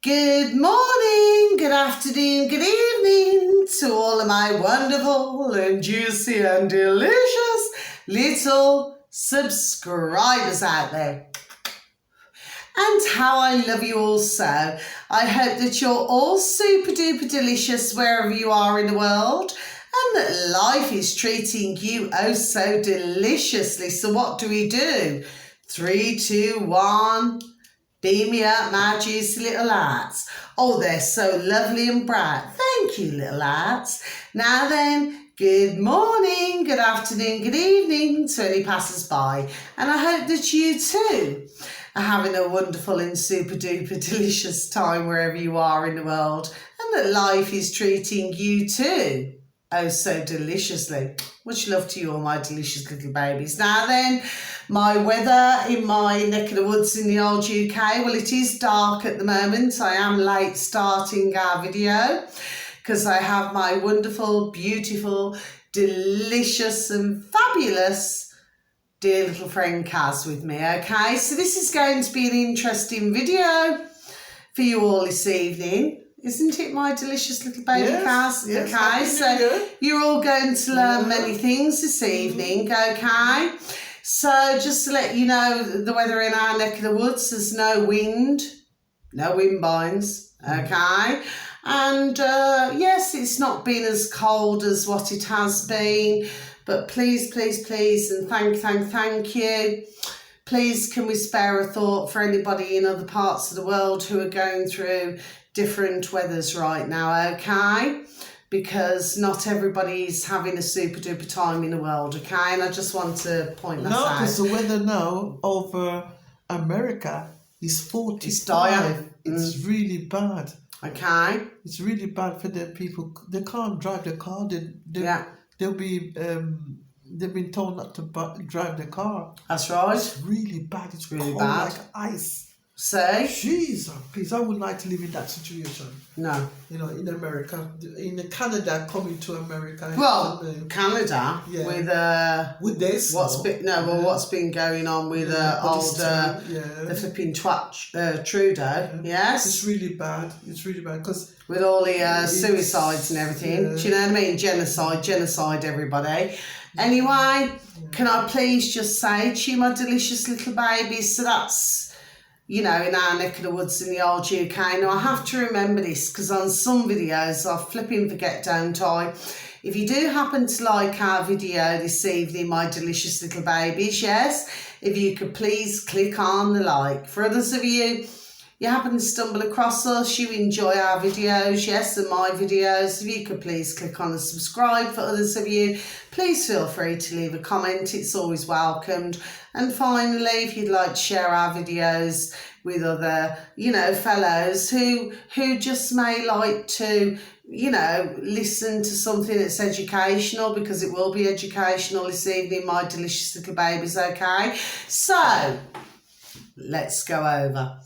Good morning, good afternoon, good evening to all of my wonderful and juicy and delicious little subscribers out there. And how I love you all so. I hope that you're all super duper delicious wherever you are in the world and that life is treating you oh so deliciously. So what do? 3, 2, 1... Beam me up, my juicy little lads. Oh, they're so lovely and bright. Thank you, little lads. Now then, good morning, good afternoon, good evening to any passers-by. And I hope that you too are having a wonderful and super duper delicious time wherever you are in the world and that life is treating you too oh so deliciously. Much love to you all, my delicious little babies. Now then, my weather in my neck of the woods in the old UK, well, it is dark at the moment. I am late starting our video because I have my wonderful, beautiful, delicious and fabulous dear little friend Kaz with me, okay? So this is going to be an interesting video for you all this evening. Isn't it, my delicious little baby Kaz? Yes, okay, so you're all going to learn many things this evening, okay? So just to let you know, the weather in our neck of the woods, there's no wind binds, okay? And yes, it's not been as cold as what it has been, but please, please, please, and thank you. Please, can we spare a thought for anybody in other parts of the world who are going through different weathers right now, okay? Because not everybody is having a super duper time in the world, okay? And I just want to point that out. No, because the weather now over America is 45. It's dire. It's really bad. Okay. It's really bad for the people. They can't drive the car. They'll be they've been told not to drive the car. That's right. It's really bad. It's really cold bad. like ice. Say? Jesus, please, I would like to live in that situation. No. You know, in America, in Canada, coming to America. Well, Canada, with this, what's been going on with the flipping twat Trudeau, yes? It's really bad. It's really bad because with all the suicides and everything. Do you know what I mean? Genocide, everybody. Anyway, can I please just say to you, my delicious little babies, so that's, you know, in our neck of the woods in the old UK. Now, I have to remember this because on some videos I flipping forget, don't I? If you do happen to like our video this evening, my delicious little babies, yes, if you could please click on the like. For others of you happen to stumble across us, you enjoy our videos, yes, and my videos, if you could please click on the subscribe. For others of you, please feel free to leave a comment. It's always welcomed. And finally, if you'd like to share our videos with other, you know, fellows who just may like to, you know, listen to something that's educational, because it will be educational this evening, my delicious little babies, okay? So, let's go over.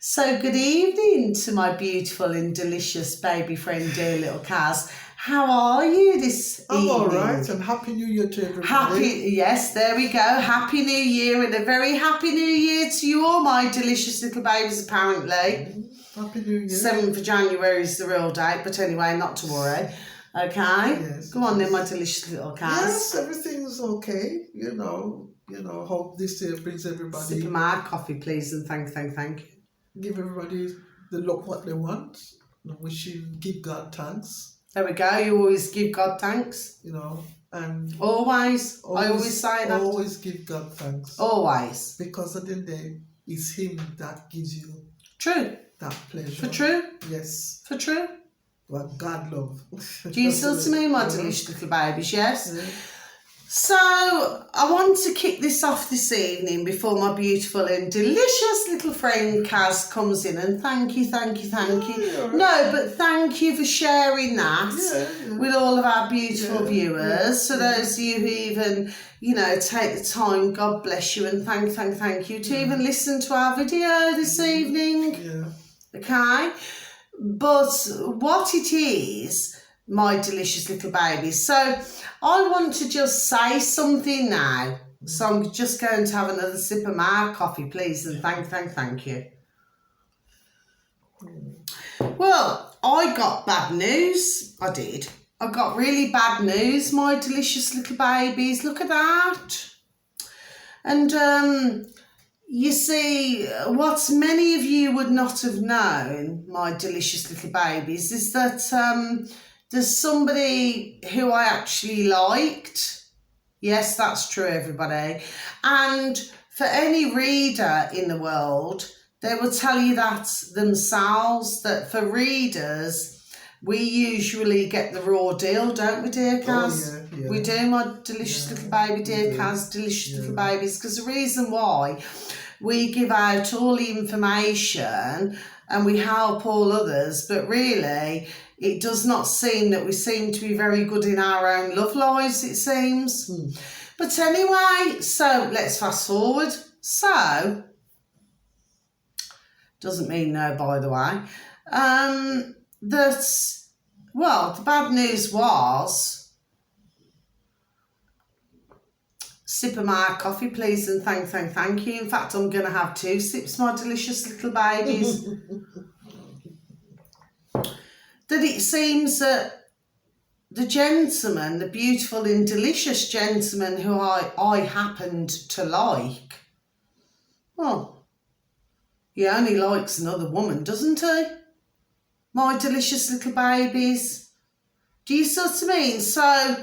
So, good evening to my beautiful and delicious baby friend, dear little Kaz. How are you this evening? I'm all right, and Happy New Year to everybody. Yes, there we go. Happy New Year, and a very Happy New Year to you all, my delicious little babies, apparently. Happy New Year. 7th of January is the real date, but anyway, not to worry. Okay? Yes. Go on then, my delicious little Kaz. Yes, everything's okay. You know, hope this year brings everybody... Sip of my coffee, please, and thank you. Give everybody the look what they want. Give God thanks. There we go. You always give God thanks. You know, and always. I always say that. Always give God thanks. Always. Because at the end of the day, it's Him that gives you true that pleasure. For true? Yes. For true? What God love. Do you still to me, my delicious little babies? Yes. Yeah. So, I want to kick this off this evening before my beautiful and delicious little friend Kaz comes in, and thank you. Yeah. No, but thank you for sharing that with all of our beautiful viewers. For those of you who even, you know, take the time, God bless you, and thank you to even listen to our video this evening. Yeah. Okay? But what it is, my delicious little babies. So I want to just say something now. So I'm just going to have another sip of my coffee, please, and thank you. Well, I got bad news. I did. I got really bad news, my delicious little babies. Look at that. And you see, what many of you would not have known, my delicious little babies, is that there's somebody who I actually liked. Yes, that's true, everybody. And for any reader in the world, they will tell you that themselves, that for readers, we usually get the raw deal, don't we, dear Kaz? Oh, yeah. We do, my delicious little baby, dear Kaz, delicious little babies, because the reason why we give out all the information and we help all others, but really it does not seem that we seem to be very good in our own love lives, it seems. But anyway, so let's fast forward. So, doesn't mean no, by the way, the bad news was, sip of my coffee, please, and thank you. In fact, I'm going to have 2 sips, my delicious little babies. That it seems that the gentleman, the beautiful and delicious gentleman who I happened to like, well, he only likes another woman, doesn't he? My delicious little babies. Do you see what I mean? So,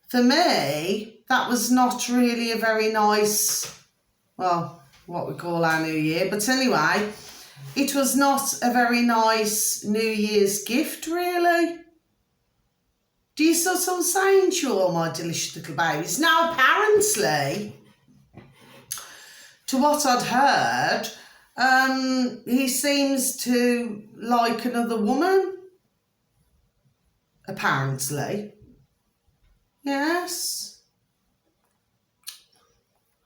for me, that was not really a very nice, well, what we call our New Year. But anyway, it was not a very nice New Year's gift, really. Do you see what I'm saying to you all, my delicious little babies? Now, apparently, to what I'd heard, he seems to like another woman. Apparently. Yes.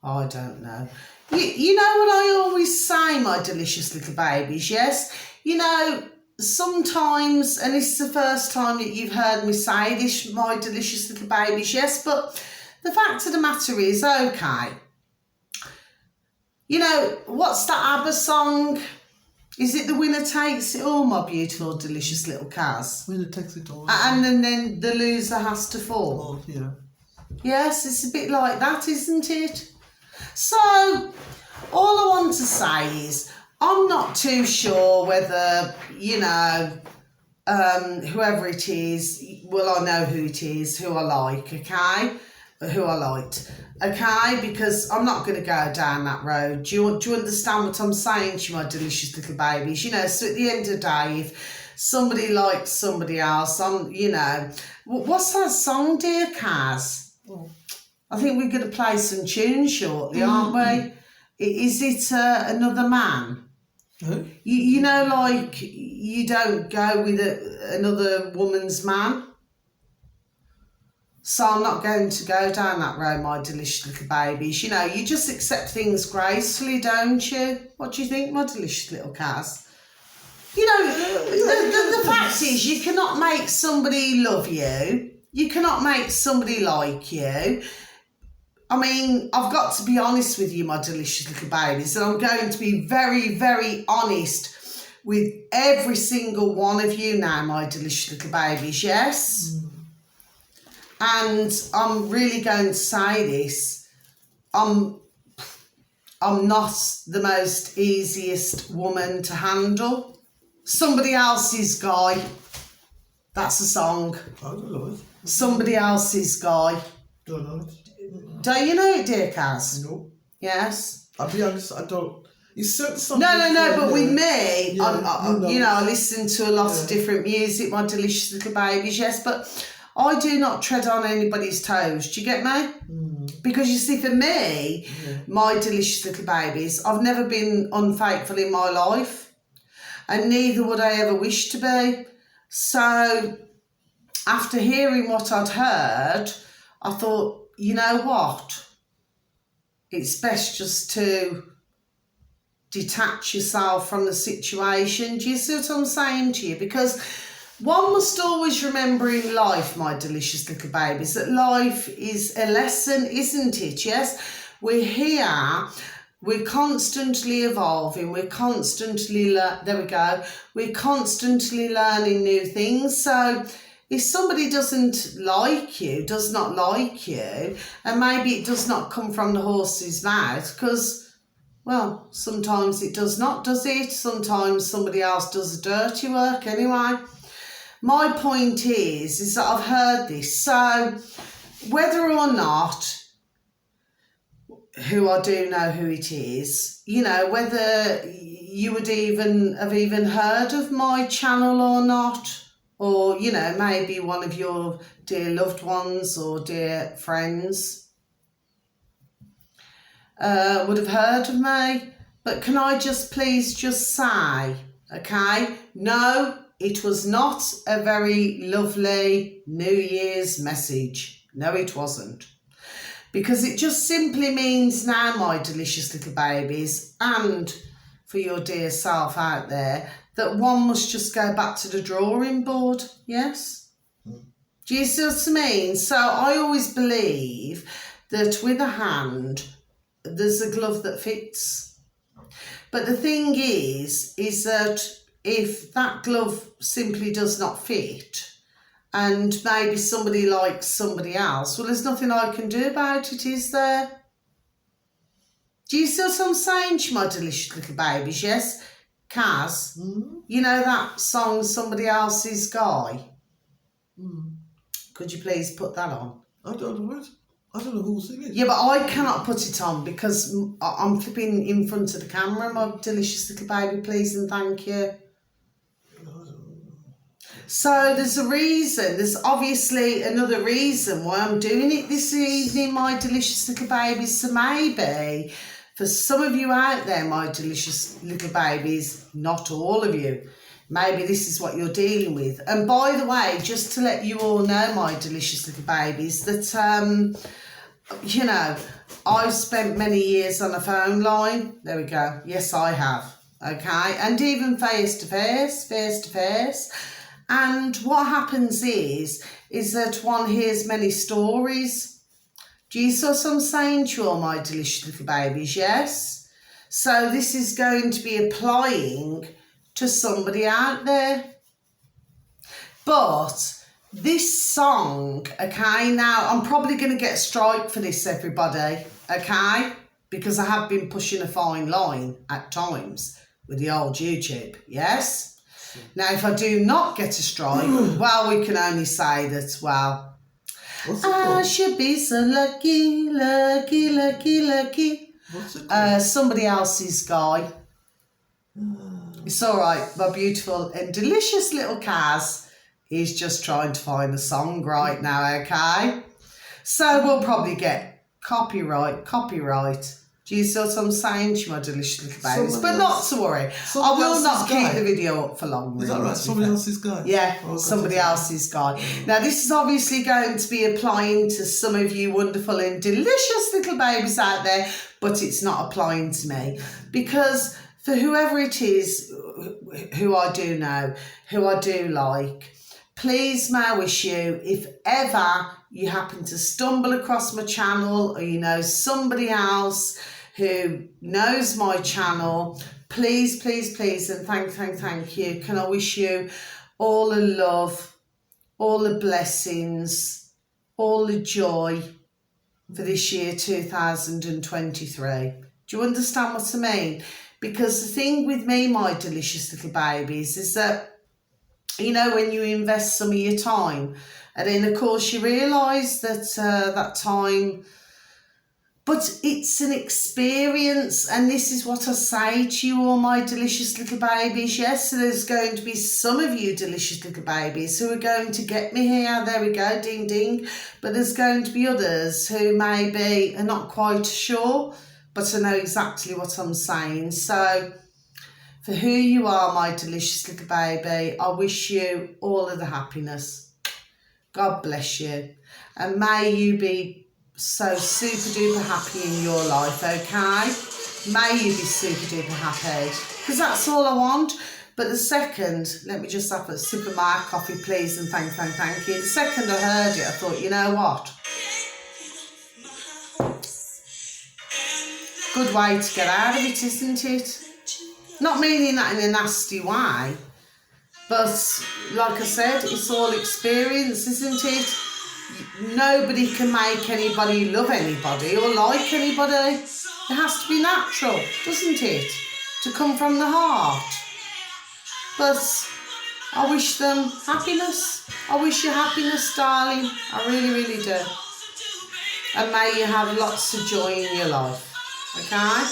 I don't know. You know what I always say, my delicious little babies, yes? You know, sometimes, and this is the first time that you've heard me say this, my delicious little babies, yes, but the fact of the matter is, okay, you know, what's that ABBA song? Is it The Winner Takes It All, my beautiful, delicious little Kaz? Winner takes it all. And then the loser has to fall. Oh, yeah. Yes, it's a bit like that, isn't it? So, all I want to say is, I'm not too sure whether, you know, whoever it is, well, I know who it is, who I like, okay? Who I liked, okay? Because I'm not going to go down that road. Do you understand what I'm saying to you, my delicious little babies? You know, so at the end of the day, if somebody likes somebody else, you know, what's that song, dear Kaz? Oh. I think we're going to play some tunes shortly, aren't we? Is it Another Man? Huh? You know, like, you don't go with another woman's man. So I'm not going to go down that road, my delicious little babies. You know, you just accept things gracefully, don't you? What do you think, my delicious little Kaz? You know, the fact is, you cannot make somebody love you. You cannot make somebody like you. I mean, I've got to be honest with you, my delicious little babies, and I'm going to be very, very honest with every single one of you now, my delicious little babies, yes? And I'm really going to say this, I'm not the most easiest woman to handle. Somebody else's guy. That's a song. I don't know it. Somebody else's guy. Don't know it. Don't you know it, dear Kaz? No. Yes? I'll be honest, I don't. It's certain songs. No, but with me, Yeah, you know, I listen to a lot of different music, my delicious little babies, yes, but I do not tread on anybody's toes. Do you get me? Because you see, for me, my delicious little babies, I've never been unfaithful in my life, and neither would I ever wish to be. So, after hearing what I'd heard, I thought, you know what? It's best just to detach yourself from the situation. Do you see what I'm saying to you? Because one must always remember in life, my delicious little babies, that life is a lesson, isn't it? Yes? We're here We're constantly evolving. We're constantly we're constantly learning new things. So if somebody does not like you, and maybe it does not come from the horse's mouth, because, well, sometimes it does not, does it? Sometimes somebody else does the dirty work anyway. My point is that I've heard this. So whether or not, who I do know who it is, you know, whether you would have even heard of my channel or not, or, you know, maybe one of your dear loved ones or dear friends would have heard of me. But can I please say, okay, no, it was not a very lovely New Year's message. No, it wasn't. Because it just simply means now, my delicious little babies, and for your dear self out there, that one must just go back to the drawing board, yes? Do you see what I mean? So I always believe that with a hand, there's a glove that fits. But the thing is that if that glove simply does not fit, and maybe somebody likes somebody else, well, there's nothing I can do about it, is there? Do you see what I'm saying to my delicious little babies? Yes? Kaz, you know that song, Somebody Else's Guy? Could you please put that on? I don't know it. I don't know who's singing. Yeah, but I cannot put it on because I'm flipping in front of the camera, my delicious little baby, please and thank you. So there's a reason, there's obviously another reason why I'm doing it this evening, my delicious little babies. So maybe for some of you out there, my delicious little babies, not all of you, maybe this is what you're dealing with. And by the way, just to let you all know, my delicious little babies, that, you know, I've spent many years on a phone line. There we go. Yes, I have. Okay. And even face to face. And what happens is that one hears many stories. Do you see what I'm saying to you all, my delicious little babies? Yes? So this is going to be applying to somebody out there. But this song, okay, now I'm probably going to get a strike for this, everybody, okay? Because I have been pushing a fine line at times with the old YouTube, yes? Now, if I do not get a strike, well, we can only say that, well, I should be so lucky. What's it called? Somebody Else's Guy. It's all right, my beautiful and delicious little Kaz is just trying to find a song right now, okay? So we'll probably get copyright. Do you see what I'm saying to you, my delicious little babies? But not to worry. I will not keep the video up for long. Is that right? Somebody Else's Guy? Yeah, Somebody Else's Guy. Now, this is obviously going to be applying to some of you wonderful and delicious little babies out there, but it's not applying to me. Because for whoever it is who I do know, who I do like, please may I wish you, if ever you happen to stumble across my channel or you know somebody else who knows my channel, please, and thank you. Can I wish you all the love, all the blessings, all the joy for this year 2023. Do you understand what I mean? Because the thing with me, my delicious little babies, is that, you know, when you invest some of your time, and then of course you realise that that time, but it's an experience, and this is what I say to you all, my delicious little babies. Yes, so there's going to be some of you delicious little babies who are going to get me here. There we go, ding ding. But there's going to be others who maybe are not quite sure, but I know exactly what I'm saying. So for who you are, my delicious little baby, I wish you all of the happiness. God bless you. And may you be so super duper happy in your life, okay? May you be super duper happy. Because that's all I want. But the second, let me just have a sip of my coffee, please, and thank you. The second I heard it, I thought, you know what? good way to get out of it, isn't it? Not meaning that in a nasty way, but like I said, it's all experience, isn't it? Nobody can make anybody love anybody or like anybody. It has to be natural, doesn't it? To come from the heart. But I wish them happiness. I wish you happiness, darling. I really, really do. And may you have lots of joy in your life. Okay?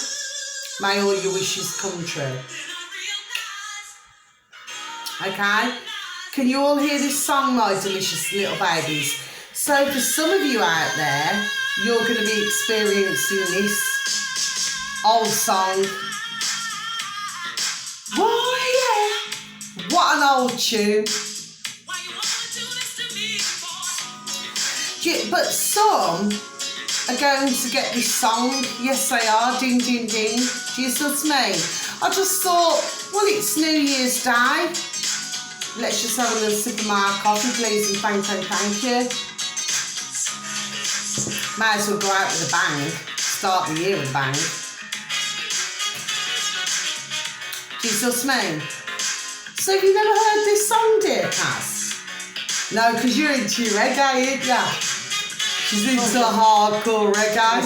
May all your wishes come true. Okay? Can you all hear this song, my delicious little babies? So for some of you out there, you're going to be experiencing this old song. Oh yeah! What an old tune. But some are going to get this song. Yes, they are. Ding, ding, ding. Do you see me? I just thought, well, it's New Year's Day. Let's just have a little sip of my coffee, please, and thank you. Might as well go out with a bang. Start the year with a bang. Do you see me? So have you never heard this song, dear Cass? No, because you're into reggae, ain't ya? She's into hardcore reggae.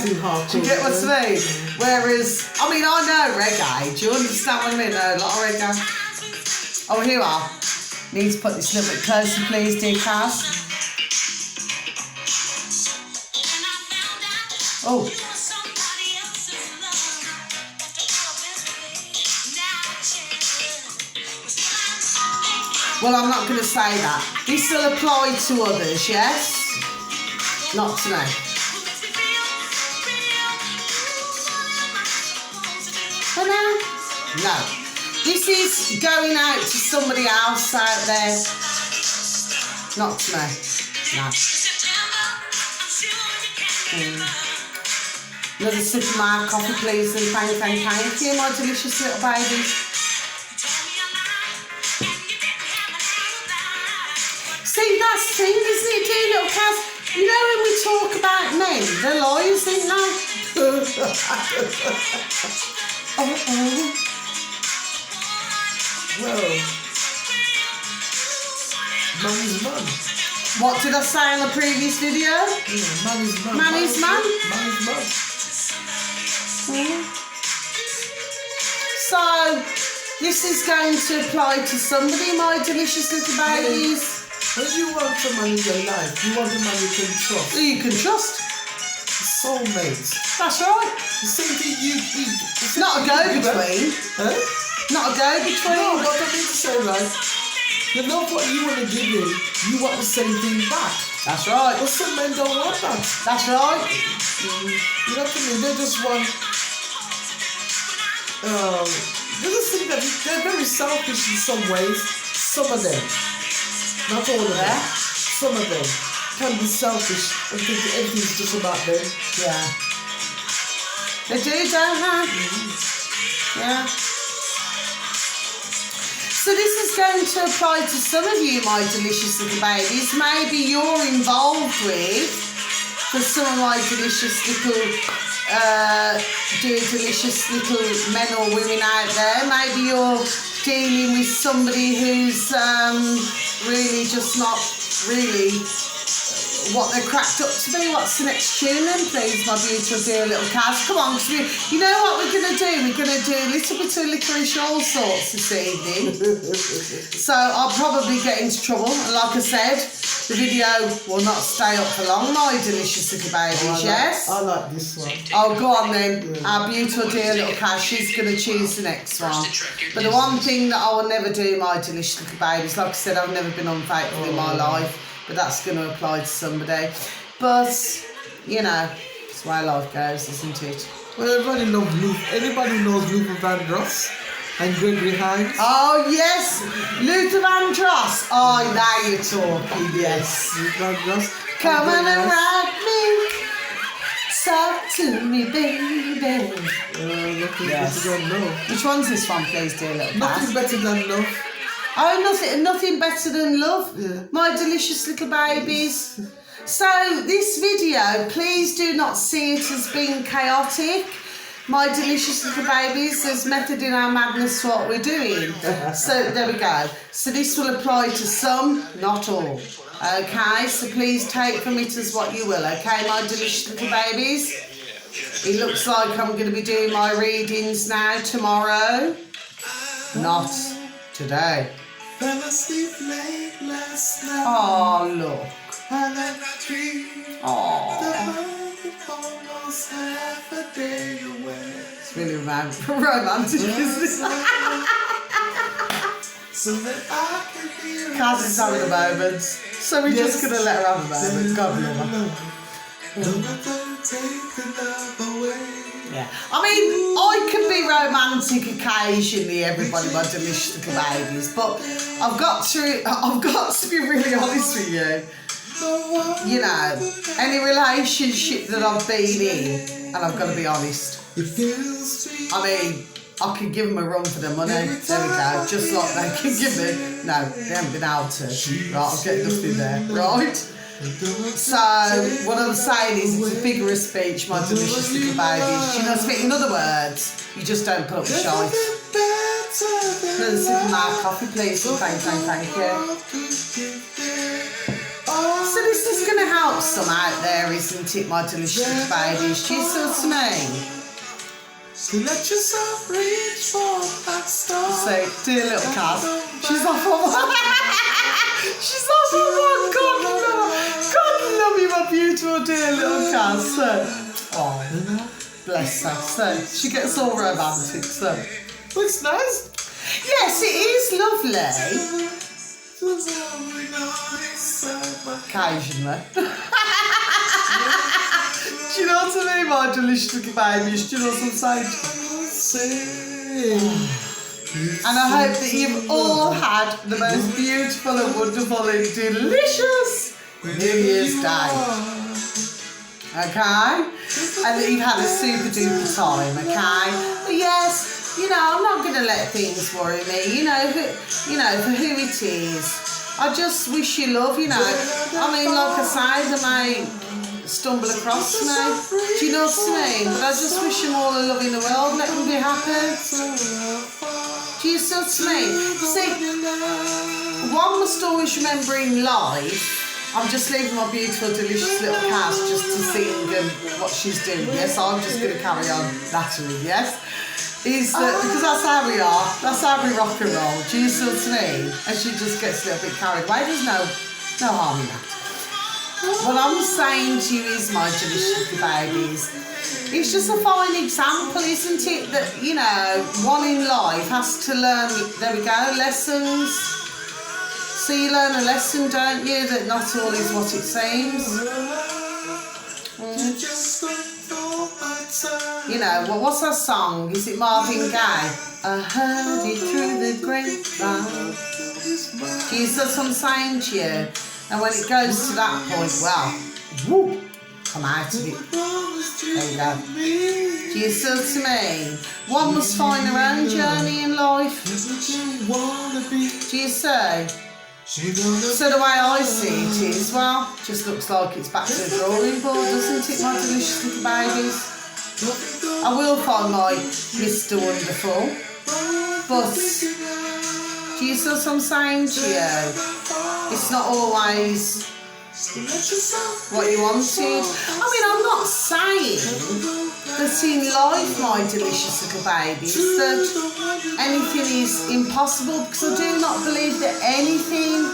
Do you get what I mean? Whereas, I mean, I know reggae. Do you understand what I mean? A lot of reggae. Oh, here we are. Need to put this a little bit closer, please, dear Cass. Oh. Well, I'm not going to say that. This will apply to others, yes? Not to me. Hello? No. This is going out to somebody else out there. Not to me. No. Another sip of my coffee, please, and thank you, my delicious little babies. See, that's the thing, isn't it, dear little Cass? You know when we talk about men, they're liars, ain't they? Oh. Well, man is man. What did I say in the previous video? Yeah, man is man. Man is man? Man is man. So, this is going to apply to somebody, my delicious little babies. When you want someone in your life, you want a man you can trust. Who you can trust. Soulmates. That's right. The same thing you eat. Not a go-between. Huh? Not a go-between. No, what I mean to say, right? You know what you want to give him, you want the same thing back. That's right. But some men don't want that. That's right. You know what I mean? They just want... they just think that they're very selfish in some ways. Some of them. Not all of them. Some of them can be selfish and think everything's just about them. Yeah. They do, don't they? Yeah. So this is going to apply to some of you, my delicious little babies. Maybe you're involved with, for some of my delicious little, dear delicious little men or women out there. Maybe you're dealing with somebody who's really just not really what they're cracked up to be. What's the next tune then, please, my beautiful dear little Cass? Come on, cause you know what we're going to do? We're going to do a little bit of licorice all sorts this evening. So I'll probably get into trouble. And like I said, the video will not stay up for long, my delicious little babies, yes? I like this one. Oh, go on then. Our beautiful dear little Cass, she's going to choose the next one. But the one thing that I will never do, my delicious little babies, like I said, I've never been unfaithful in my life. But that's going to apply to somebody. But, you know, it's the way life goes, isn't it? Well, everybody knows Luther. Anybody knows Luther Vandross and Gregory Hines? Oh, yes. Luther Vandross. Oh, now you're talking, yes. Luther Vandross. Come on and rock me. Talk to me, baby. Nothing Yes. better than no. Which one's this one, please, dear little Nothing better than no. Oh, nothing better than love, Yeah. my delicious little babies. So this video, please do not see it as being chaotic. My delicious little babies, there's method in our madness to what we're doing. So there we go. So this will apply to some, not all. Okay, so please take from it as what you will. Okay, my delicious little babies. It looks like I'm going to be doing my readings now tomorrow. Not today. Fell asleep late last night. Oh, look. Oh. Almost half a day away. It's really romantic, isn't it? So that I can hear Kaz is having a moment. So we're just going to let her have a moment. God love her. Yeah. I mean, I can be romantic occasionally, everybody, my delicious little babies, but I've got to be really honest with you. You know, any relationship that I've been in, and I've got to be honest, I mean, I can give them a run for their money. There we go. Just like they can give me. No, they haven't been able to. Right, I'll get nothing there. Right? So, what I'm saying is, it's a figure of speech, my delicious little babies. You know what I mean? In other words, you just don't put up with shite. Another sip of my coffee, please. Thank you. So this is going to help some out there, isn't it, my delicious little babies? Do you see what I mean? So let yourself reach for that star. So, dear little Kaz, she's off on one. She's off on one. God love you, my beautiful dear little Kaz. So, oh, bless her. So, she gets all romantic. So, looks nice. Yes, it is lovely. Occasionally. Do you know what I mean, my delicious little babies? Do you know what I'm saying? And I hope that you've all had the most beautiful and wonderful and delicious New Year's Day. Okay? And that you've had a super duper time, okay? But yes, you know, I'm not going to let things worry me. You know, for who it is. I just wish you love, you know. I mean, like I say, they may stumble across me. Do you know what I mean? But I just wish them all the love in the world. Let them be happy. Do you see what I mean? See, one must always remember in life, I'm just leaving my beautiful, delicious little cat just to sing what she's doing. Yes, I'm just going to carry on nattering, yes? Is that, because that's how we are, that's how we rock and roll. Do you see what I mean? And she just gets a little bit carried away. There's no harm in that. What I'm saying to you is, my delicious little babies, it's just a fine example, isn't it? That, you know, one in life has to learn, there we go, lessons. So you learn a lesson, don't you? That not all is what it seems. You know, what's that song? Is it Marvin Gaye? I heard it through the grapevine. Do you see what I'm saying to you? And when it goes to that point, well, woo, come out of it. There you go. Do you see what I mean? One must find their own journey in life. Do you see? So the way I see it is, well, just looks like it's back to the drawing board, doesn't it, my delicious little babies? I will find my Mr. Wonderful, but do you see what I'm saying to you? It's not always what you wanted. I mean, I'm not saying that in life, my delicious little babies, that anything is impossible, because I do not believe that anything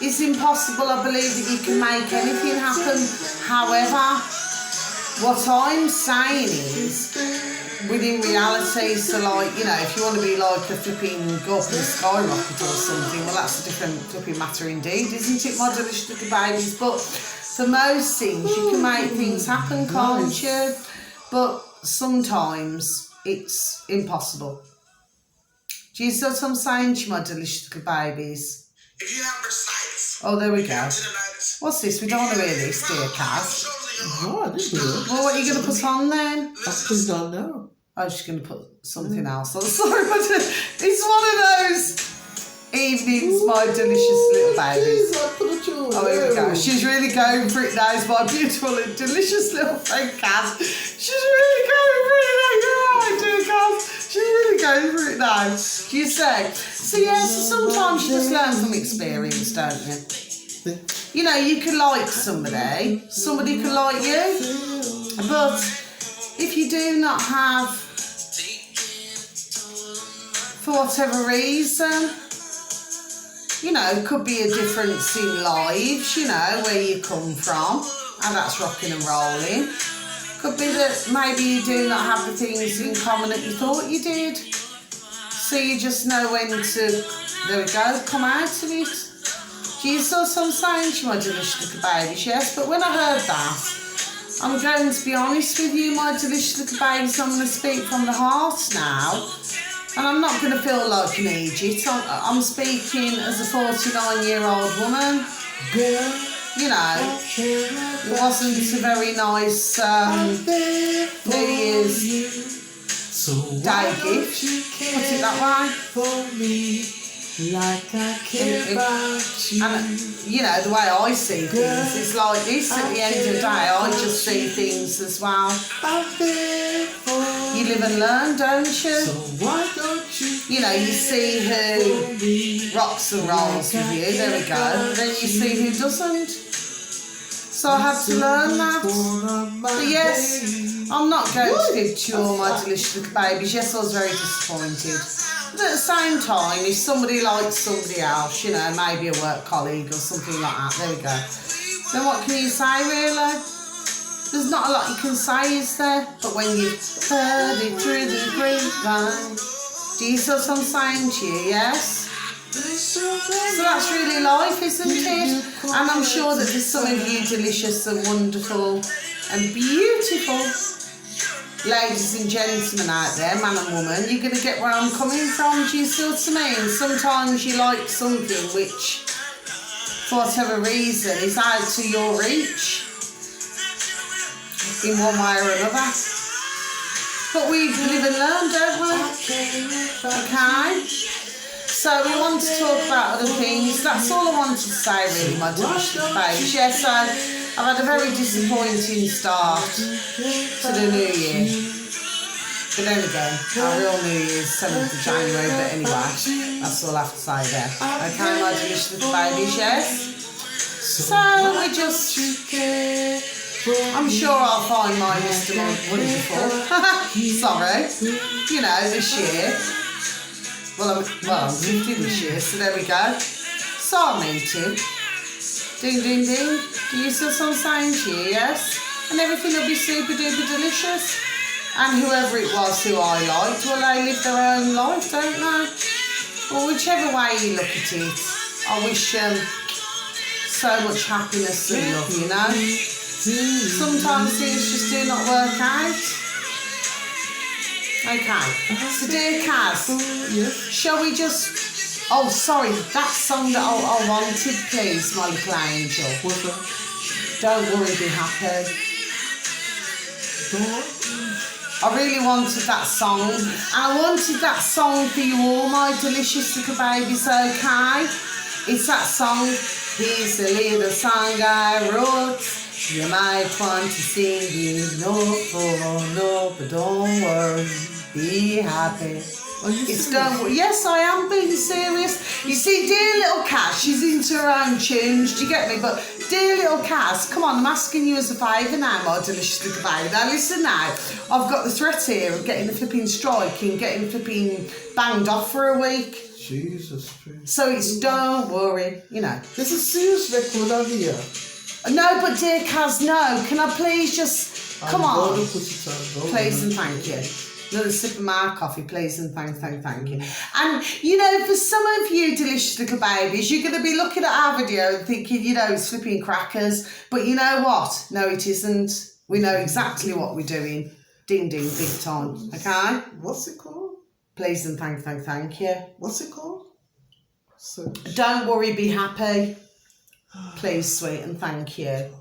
is impossible. I believe that you can make anything happen. However, what I'm saying is, within reality, so like, you know, if you want to be like a flipping go up in a skyrocket or something, well, that's a different flipping matter indeed, isn't it, my delicious little babies? But for most things, you can make things happen, can't you? But sometimes it's impossible. Do you see what I'm saying to you, my delicious little babies? If you have bursitis, oh, there we go. What's this? We don't want to hear this, dear Kaz. No, I didn't do it. Well, what are you going to put on then? I please don't know. I'm just going to put something else on. Sorry, but it's one of those evenings, my delicious little babies. Oh, here we go. She's really going for it now. It's my beautiful and delicious little friend, Kaz. She's really going for it now. going to go through it now. Do you say? So yeah, so sometimes you just learn from experience, don't you? You know, you can like somebody can like you, but if you do not have, for whatever reason, you know, it could be a difference in lives, you know, where you come from, and that's rocking and rolling. Could be that maybe you do not have the things in common that you thought you did. So you just know when to, there we go, come out of it. Jesus, I'm saying to you, my delicious little babies, yes, but when I heard that, I'm going to be honest with you, my delicious little babies, I'm going to speak from the heart now. And I'm not going to feel like an idiot. I'm speaking as a 49-year-old woman. Girl, you know, it wasn't a very nice New Year's Day gift, put it that way. For me, like I care about you. And, you know, the way I see things, it's like this at the end of the day, I just see things as well. You live and learn, don't you? So why don't you? You know, you see who rocks and rolls with you, there we go, and then you see who doesn't. So I had to learn that. But yes, I'm not going to give to you all my delicious little babies. Yes, I was very disappointed. But at the same time, if somebody likes somebody else, you know, maybe a work colleague or something like that, there we go. Then what can you say, really? There's not a lot you can say, is there? But when you've heard it through the grapevine, do you see what I'm saying to you, yes? So that's really life, isn't it? And I'm sure that there's some of you delicious and wonderful and beautiful ladies and gentlemen out there, man and woman, you're going to get where I'm coming from, do you see what I mean? Sometimes you like something which, for whatever reason, is out to your reach in one way or another. But we live and learn, don't we? Okay? So we want to talk about other things. That's all I wanted to say, really, my delicious babes. Yes, I've had a very disappointing start to the new year. But then again, our real New Year's 7th of January, but anyway, that's all I have to say there. Okay, my delicious little babies, yes? So we just, I'm sure I'll find my Mr. Wonderful. Sorry. You know, this year. Well, I'm 50 this year, so there we go. So I'll meet him. Ding, ding, ding. Do you see what I'm saying to you, yes? And everything will be super duper delicious. And whoever it was who I liked, well, they live their own life, don't they? Well, whichever way you look at it, I wish so much happiness and love, you know? Sometimes things just do not work out. Okay, so dear Kaz, shall we just... Oh, sorry, that song that I wanted, please, my little angel. What's that? Don't worry, be happy. I really wanted that song, and I wanted that song for you all, my delicious little babies, okay? It's that song, here's a little song I wrote. You might want to sing it, no, but don't worry, be happy. It's done. Yes, I am being serious. You see, dear little Cass, she's into her own tunes, do you get me? But dear little Cass, come on, I'm asking you as a favour now, my delicious little baby. Now listen now, I've got the threat here of getting the flipping strike and getting the flipping banged off for a week. Jesus Christ. So it's don't worry, you know. There's a serious record on here. No, but dear Kaz, no. Can I please just... Come on. Please and thank you. Another sip of my coffee, please and thank you. And, you know, for some of you delicious little babies, you're going to be looking at our video and thinking, you know, it's flipping crackers. But you know what? No, it isn't. We know exactly what we're doing. Ding, ding, big time. Okay? What's it called? Please and thank you. What's it called? So, don't worry, be happy. Please, sweet, and thank you.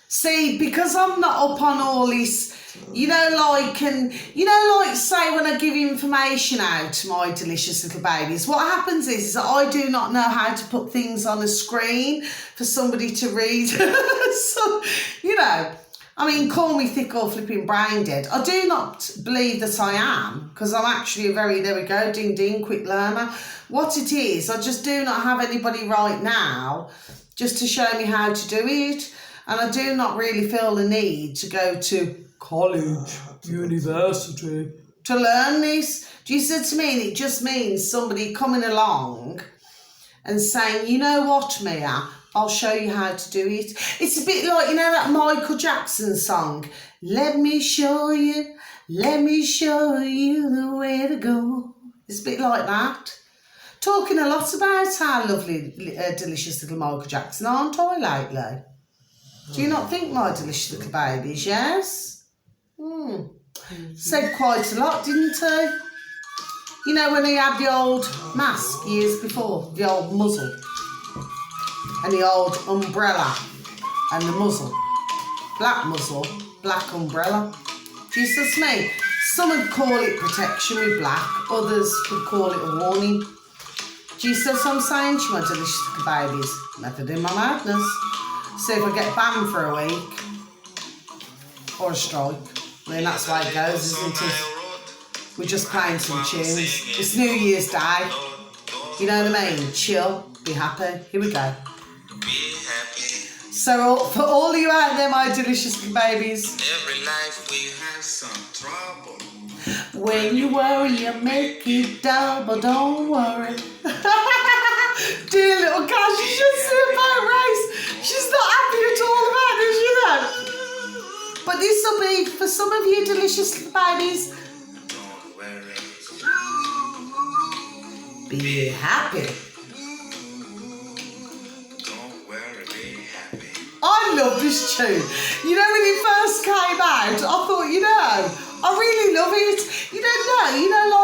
See, because I'm not up on all this, you know, like, and, you know, like, say when I give information out to my delicious little babies, what happens is that I do not know how to put things on a screen for somebody to read. So, you know, I mean, call me thick or flipping brain dead. I do not believe that I am, because I'm actually a very, there we go, ding ding, quick learner. What it is, I just do not have anybody right now just to show me how to do it. And I do not really feel the need to go to college, university, to learn this. Do you see what I mean? It just means somebody coming along and saying, you know what, Mia, I'll show you how to do it. It's a bit like, you know, that Michael Jackson song, let me show you the way to go. It's a bit like that. Talking a lot about how lovely, delicious little Michael Jackson, aren't I, lately? Do you not think, my delicious little babies, yes? Said quite a lot, didn't he? You know, when he had the old mask years before, the old muzzle, and the old umbrella, and the muzzle. Black muzzle, black umbrella. Do you see what I mean? Some would call it protection with black, others would call it a warning. Do you see what I'm saying to my delicious little babies? Method in my madness. So if I get banned for a week, or a strike, then that's the way it goes, isn't it? We're just playing some tunes. It's New Year's Day. You know what I mean? Chill, be happy. Here we go. So for all you out there, my delicious babies. Every life we have some trouble. When you worry, you make it double. Don't worry. Dear little Cash, you should see about Race. She's not happy at all about this, you know. But this will be for some of you delicious babies. Don't worry. Be happy. Don't worry, be happy. I love this tune. You know, when it first came out, I thought, you know, I really love it. You don't know,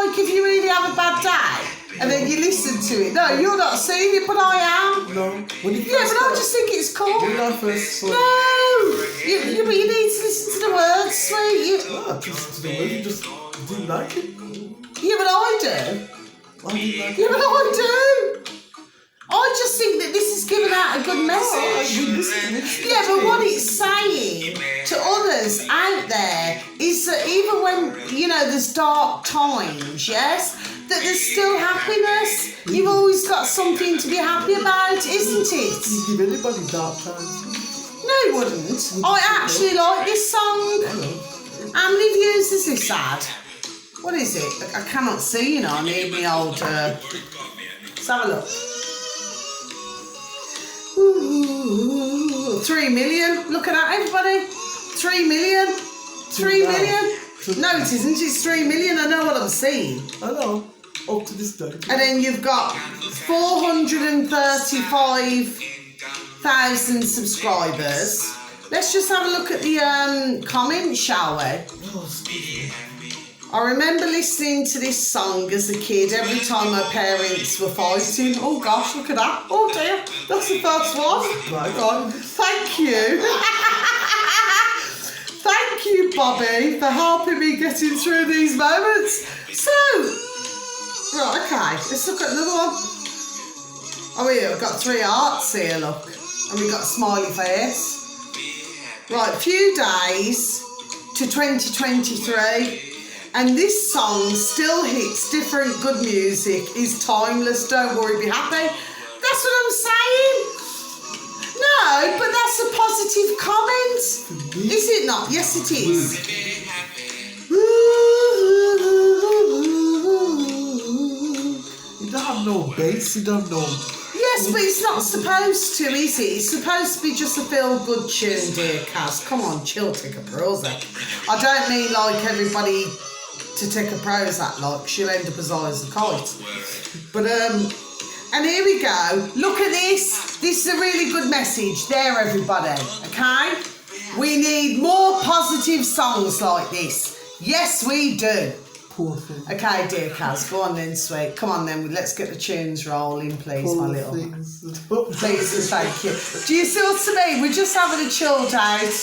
like if you really have a bad day and then you listen to it. No, you're not seeing it, but I am. No. When you Yeah, first but I just think it's cool. When I first saw No, but you need to listen to the words, sweet. just to the way you just didn't like it. Yeah, but I do. I didn't like Yeah, it. but I do. I just think that this is giving out a good message. Yeah, but what it's saying to others out there is that even when, you know, there's dark times, yes, that there's still happiness. You've always got something to be happy about, isn't it? You give anybody dark times. No, you wouldn't. I actually like this song. How many views has this had? What is it? I cannot see, you know. I need my old... Let's have a look. Ooh, 3 million. Look at that, everybody. 3 million. 3 million. No, it isn't. It's 3 million. I know what I'm seeing. I know. Up to this day. And then you've got 435,000 subscribers. Let's just have a look at the comments, shall we? I remember listening to this song as a kid every time my parents were fighting. Oh gosh, look at that. Oh dear, that's the first one. My God. Thank you. Thank you, Bobby, for helping me getting through these moments. So, right, okay, let's look at another one. Oh yeah, we've got 3 hearts here, look. And we've got a smiley face. Right, few days to 2023. And this song still hits different good music, is timeless, don't worry, be happy. That's what I'm saying. No, but that's a positive comment. Is it not? Yes, it is. You don't have no bass, you don't know. Yes, but it's not supposed to, is it? It's supposed to be just a feel-good tune, dear Kaz. Come on, chill, take a Prozac. I don't mean like everybody to take a Prozac, like she'll end up as high as a kite. But and here we go. Look at this. This is a really good message there, everybody. Okay? We need more positive songs like this. Yes, we do. Poor thing. Okay, dear Kaz, go on then, sweet. Come on then, let's get the tunes rolling, please, my Poor little. things. Please and thank you. Do you see what I mean? We're just having a chilled out.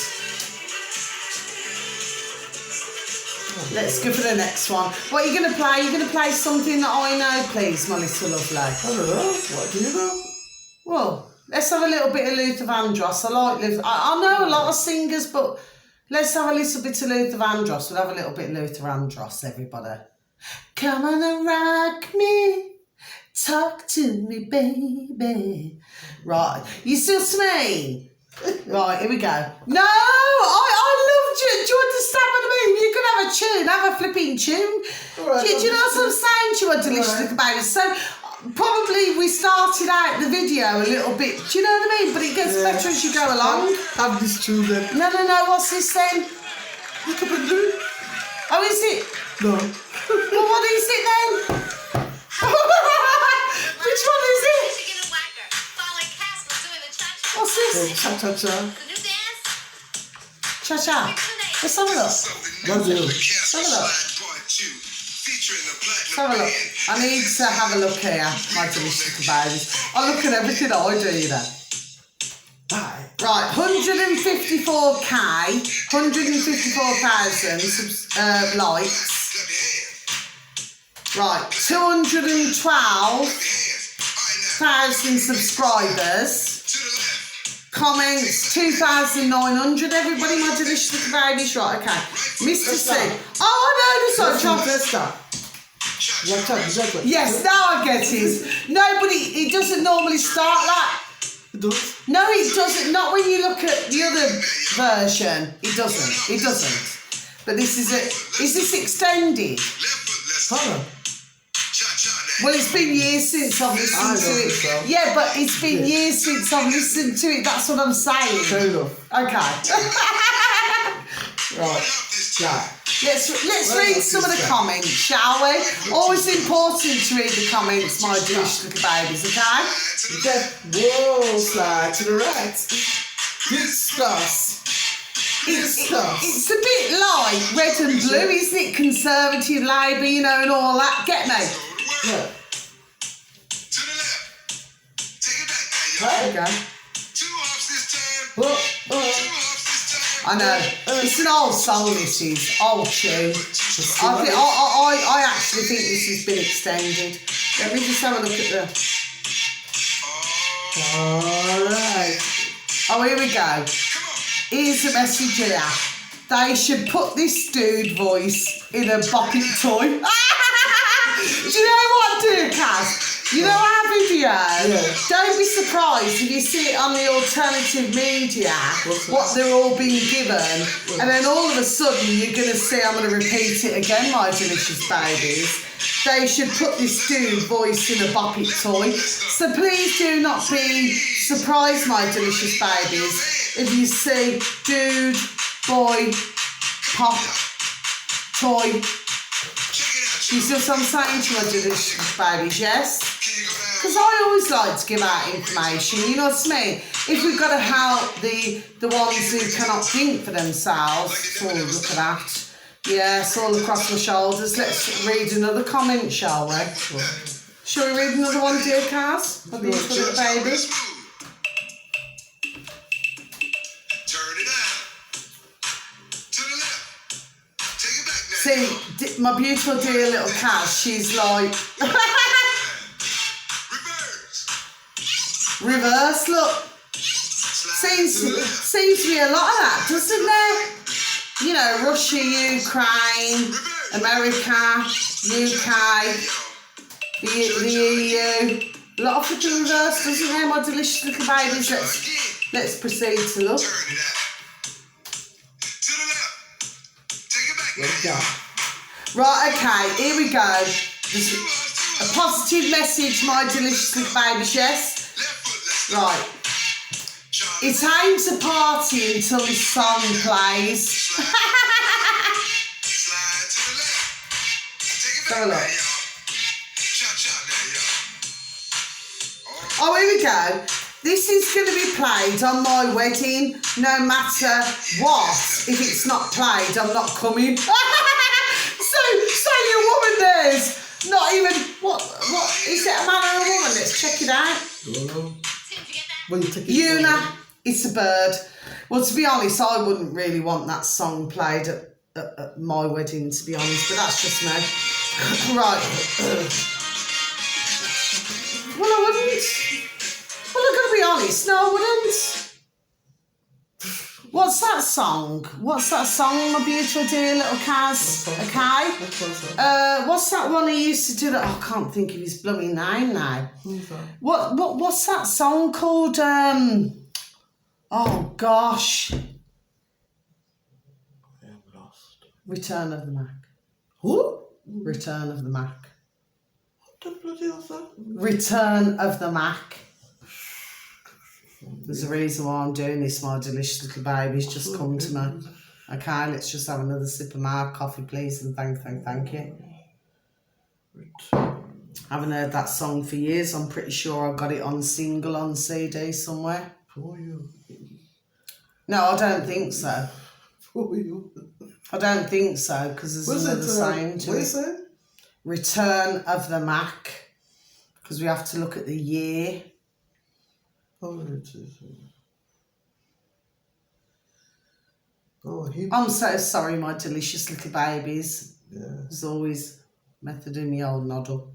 Let's go for the next one. What are you going to play? You're going to play something that I know, please, my little lovely. I don't know. What do you know? Well, let's have a little bit of Luther Vandross. I like Luther. I know a lot of singers, but Let's have a little bit of Luther Vandross. We'll have a little bit of Luther Vandross, everybody. Come on and rock me. Talk to me, baby. Right. You still to me? Right, here we go. No, I loved you. Do you understand what I mean? You could have a tune, have a flipping tune. Right, do you know what I'm saying to you, a delicious little baby? So probably we started out the video a little bit, do you know what I mean? But it gets better as you go along. Have this tune then. No, what's this then? Look up and do. Oh, is it? No. Well, what is it then? Which one is it? What's this? Cha-cha-cha. Cha-cha. Let's have a look. That's you. Let's have a look. Let's have a look. I need to have a look here, my delicious little babies. I look at everything I do, you know. Bye. Right, 154k, 154,000 likes. Right, 212,000 subscribers. Comments 2,900. Everybody, my delicious little babies. Right, okay. Mr. C. Oh, I know this one, John. Yes, now I get it. No, but it doesn't normally start like. It does. No, it doesn't. Not when you look at the other version. It doesn't. It doesn't. But this is it. Is this extended? Hold on. Well, it's been years since I've listened to it. So. Yeah, but it's been years since I've listened to it. That's what I'm saying. Fair enough. Okay. Right. Yeah. Let's read some of the comments, shall we? Always important to read the comments, my delicious little babies, okay? Okay. Whoa, slide to the right. Discuss. It's a bit like red and blue, isn't it? Conservative, Labour, you know, and all that. Get me? Yeah. To the left. Take it back There you now, go. y'all. 2 hops this time. Oh, 2 hops this time. I know. It's an old song, this is. Old tune. I actually think this has been extended. Let me just have a look at the... alright. Oh, here we go. Here's a message here. They should put this dude voice in a bucket toy. Do you know what, dear Kaz? You know our video? Yeah. Don't be surprised if you see it on the alternative media, what they're all being given, and then all of a sudden you're going to see, I'm going to repeat it again, my delicious babies. They should put this dude voice in a bucket toy. So please do not be surprised, my delicious babies, if you see dude, boy, pop, toy. You see what I'm saying to my delicious babies, yes? Because I always like to give out information, you know what I mean? If we've got to help the ones who cannot think for themselves, oh, look at that. Yes, all across my shoulders. Let's read another comment, shall we? Shall we read another one, dear Kaz? For the little baby? Turn it out. To the left. Take it back now. See, my beautiful dear little Kaz, she's like... Reverse. Reverse, look. Seems to be a lot of that, doesn't there? You know, Russia, Ukraine, America, UK, the EU. A lot of flipping reverse, doesn't there, my delicious little babies? Let's proceed to look. Turn it out. To the left. Take it back now. Right, okay, here we go. There's a positive message, my delicious little babies, yes? Left foot, let's Right. It's time to party until this song plays. slide to the left. Take it Have a back now, look. y'all. Cha-cha now, y'all. Oh, here we go. This is going to be played on my wedding, no matter what. If it's not played, I'm not coming. So your woman there's not even, what, is it a man or a woman? Let's check it out. When you take it Una, it's a bird. Well, to be honest, I wouldn't really want that song played at my wedding, to be honest, but that's just me. Right. Well, I wouldn't. Well, I'm going to be honest. No, I wouldn't. What's that song? What's that song, my beautiful dear little Kaz? Okay. What's that one he used to do that? Oh, I can't think of his blooming name now. Who's that? What's that song called? Oh gosh. I am lost. Return of the Mac. Who? Return of the Mac. What the bloody hell's that? Return of the Mac. There's a reason why I'm doing this, my delicious little babies. Just come to me. Okay, let's just have another sip of my coffee, please, and thank you. Haven't heard that song for years. I'm pretty sure I got it on single on CD somewhere. For you. No, I don't think so. For you. I don't think so, because there's another saying to What it. is it? Return of the Mac, because we have to look at the year. Oh, it is. Oh, he. I'm so sorry, my delicious little babies. Yeah. There's always method in the old noddle.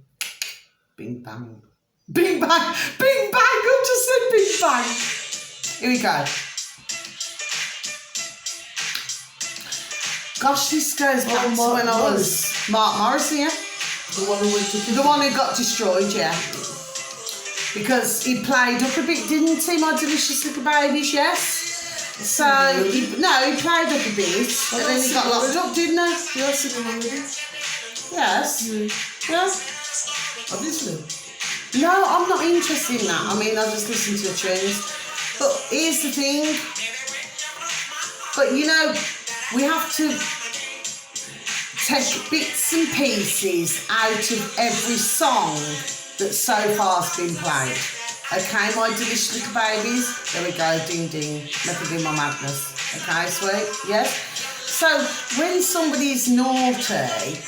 Bing bang. Bing bang! Bing bang! I just said bing bang! Here we go. Gosh, this goes back to Mark when I was Mark Morrison, yeah? The one who went to The one who got destroyed, yeah. Because he played up a bit, didn't he, my delicious little babies, yes? So, he played up a bit, and then he got locked up, didn't he? Yeah, singing already. Yes. Yeah. Obviously. No, I'm not interested in that. I mean, I just listen to the tunes. But here's the thing. But, you know, we have to take bits and pieces out of every song that so far has been played. Okay, my delicious little babies? There we go, ding ding, method in my madness. Okay, sweet? Yes? So, when somebody's naughty,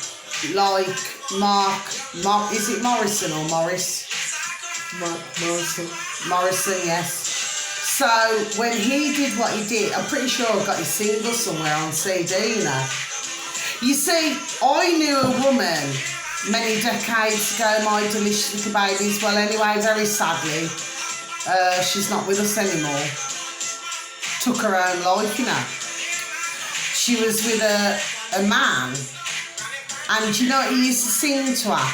like is it Morrison or Morris? Morrison. Morrison, yes. So, when he did what he did, I'm pretty sure I got his single somewhere on CD, you know. You see, I knew a woman many decades ago, my delicious little babies. Well, anyway, very sadly, she's not with us anymore. Took her own life, you know. She was with a man, and you know what he used to sing to her?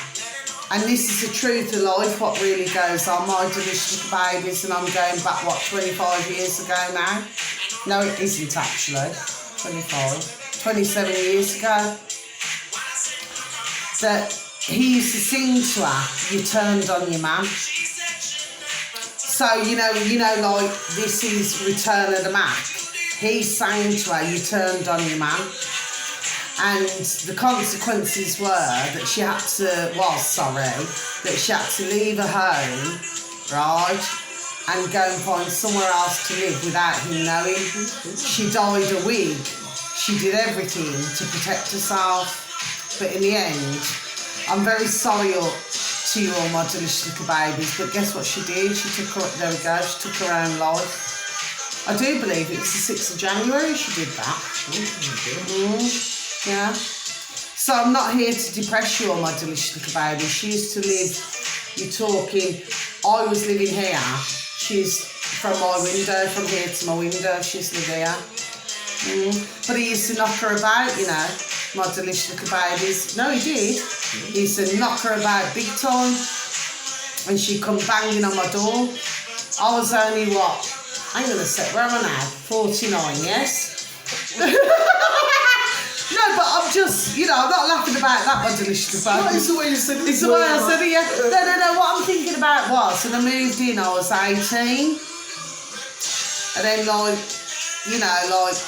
And this is the truth of life, what really goes on, my delicious little babies, and I'm going back, 25 years ago now? No, it isn't actually. 27 years ago. That he used to sing to her, you turned on your man. So, you know, like, this is Return of the Mac. He sang to her, you turned on your man. And the consequences were that she had to leave her home, right, and go and find somewhere else to live without him knowing. She dyed a wig. She did everything to protect herself. But in the end, I'm very sorry to you all, my delicious little babies, but guess what she did? She took her own life. I do believe it was the 6th of January she did that. Yeah. So I'm not here to depress you all, my delicious little babies. She used to live, I was living here. She's from my window, from here to my window, she's lived here. But he used to knock her about, you know, my delicious little babies. No, he did. He used to knock her about big time. And she'd come banging on my door. I was only, hang on a sec, where am I now? 49, yes? No, but I'm just, I'm not laughing about that, my delicious little babies. What is the way you said it? It's the way I said it, yeah. No, what I'm thinking about was, when I moved in, I was 18. And then,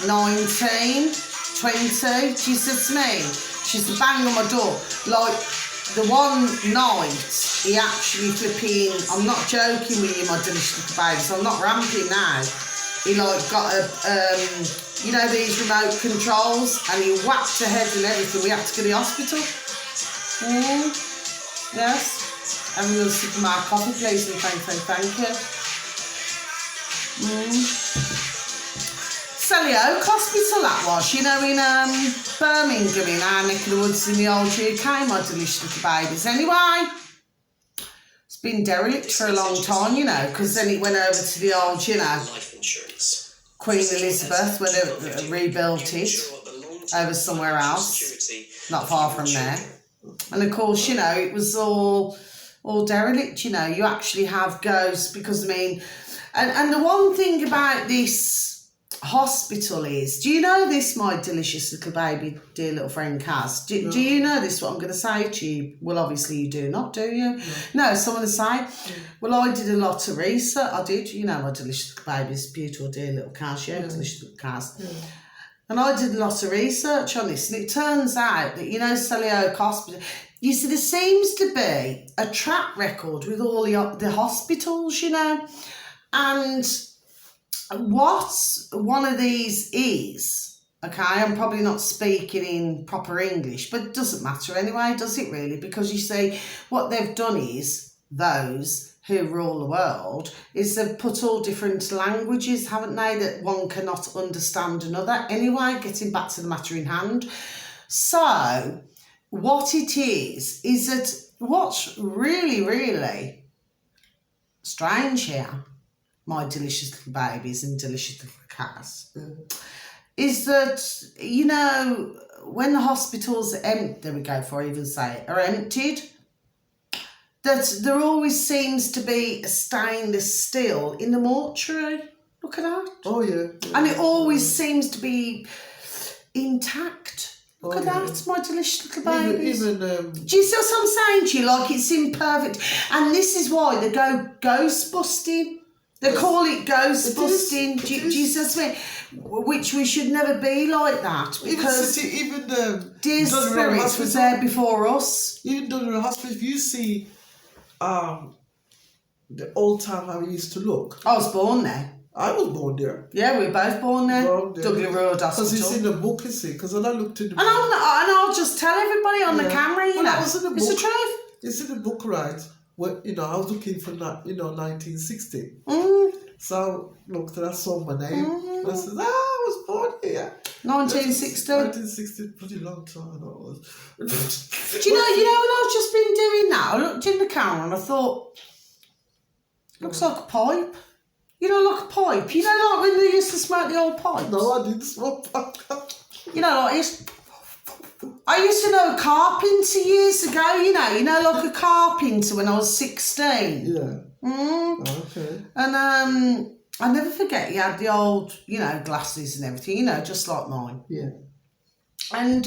19, 20, she said to me, she used to bang on my door. Like, the one night, he actually flipping, I'm not joking with you, my delicious little babies, I'm not ramping now. He, got these remote controls, and he whacked her head and everything. We had to go to the hospital. Yes. And we'll sip my coffee, please, and thank you. Selly Oak Hospital, that was, in Birmingham, in our neck of the woods in the old UK, my delicious little babies. Anyway, it's been derelict for a long time, because then it went over to the old, Queen Elizabeth when they rebuilt it over somewhere else, not far from there. And of course, you know, it was all derelict, you know. You actually have ghosts because, I mean, and the one thing about this hospital is, do you know this, my delicious little baby, dear little friend Kaz? Do you know this, what I'm going to say to you? Well, obviously you do not, do you? No, someone to say. Well, I did a lot of research. I did, you know, my delicious little baby's beautiful, dear little Kaz, delicious little Kaz. And I did a lot of research on this, and it turns out that, you know, Selly Oak Hospital, you see, there seems to be a track record with all the hospitals, you know, and what one of these is, okay, I'm probably not speaking in proper English, but it doesn't matter anyway, does it really? Because you see, what they've done is, those who rule the world, is they've put all different languages, haven't they, that one cannot understand another. Anyway, getting back to the matter in hand. So, what it is that what's really, really strange here, my delicious little babies and delicious little cats, is that, you know, when the hospitals are empty, there we go, before I even say it, are emptied, that there always seems to be a stainless steel in the mortuary. Look at that. Oh, yeah. And it always seems to be intact. Look at that, my delicious little babies. Even do you see what I'm saying to you? Like, it's imperfect. And this is why they go ghost busting. They call it ghost busting. Do you see what I mean? Which we should never be like that, because dear spirits was there before us. Even though in the hospital, if you see the old town how it used to look. I was born there. I was born there. Yeah, we were both born there. Dudley Road Hospital. Because it's in the book, you see. Because when I looked in the book. And I'll just tell everybody on the camera, you know. It's in the it's book. the truth. It's in the book, right? Well, you know, I was looking for, 1960. So I looked and I saw my name. And I said, I was born here. 1960. 1960, pretty long time. Do you know when I've just been doing that, I looked in the camera and I thought, looks like a pipe. You know, like a pipe. You know, like when they used to smoke the old pipes? No, I didn't smoke pipe. You know, like I used to know a carpenter years ago, you know, like a carpenter when I was 16. Yeah. Okay. And I never forget, he had the old, you know, glasses and everything, you know, just like mine. Yeah. And,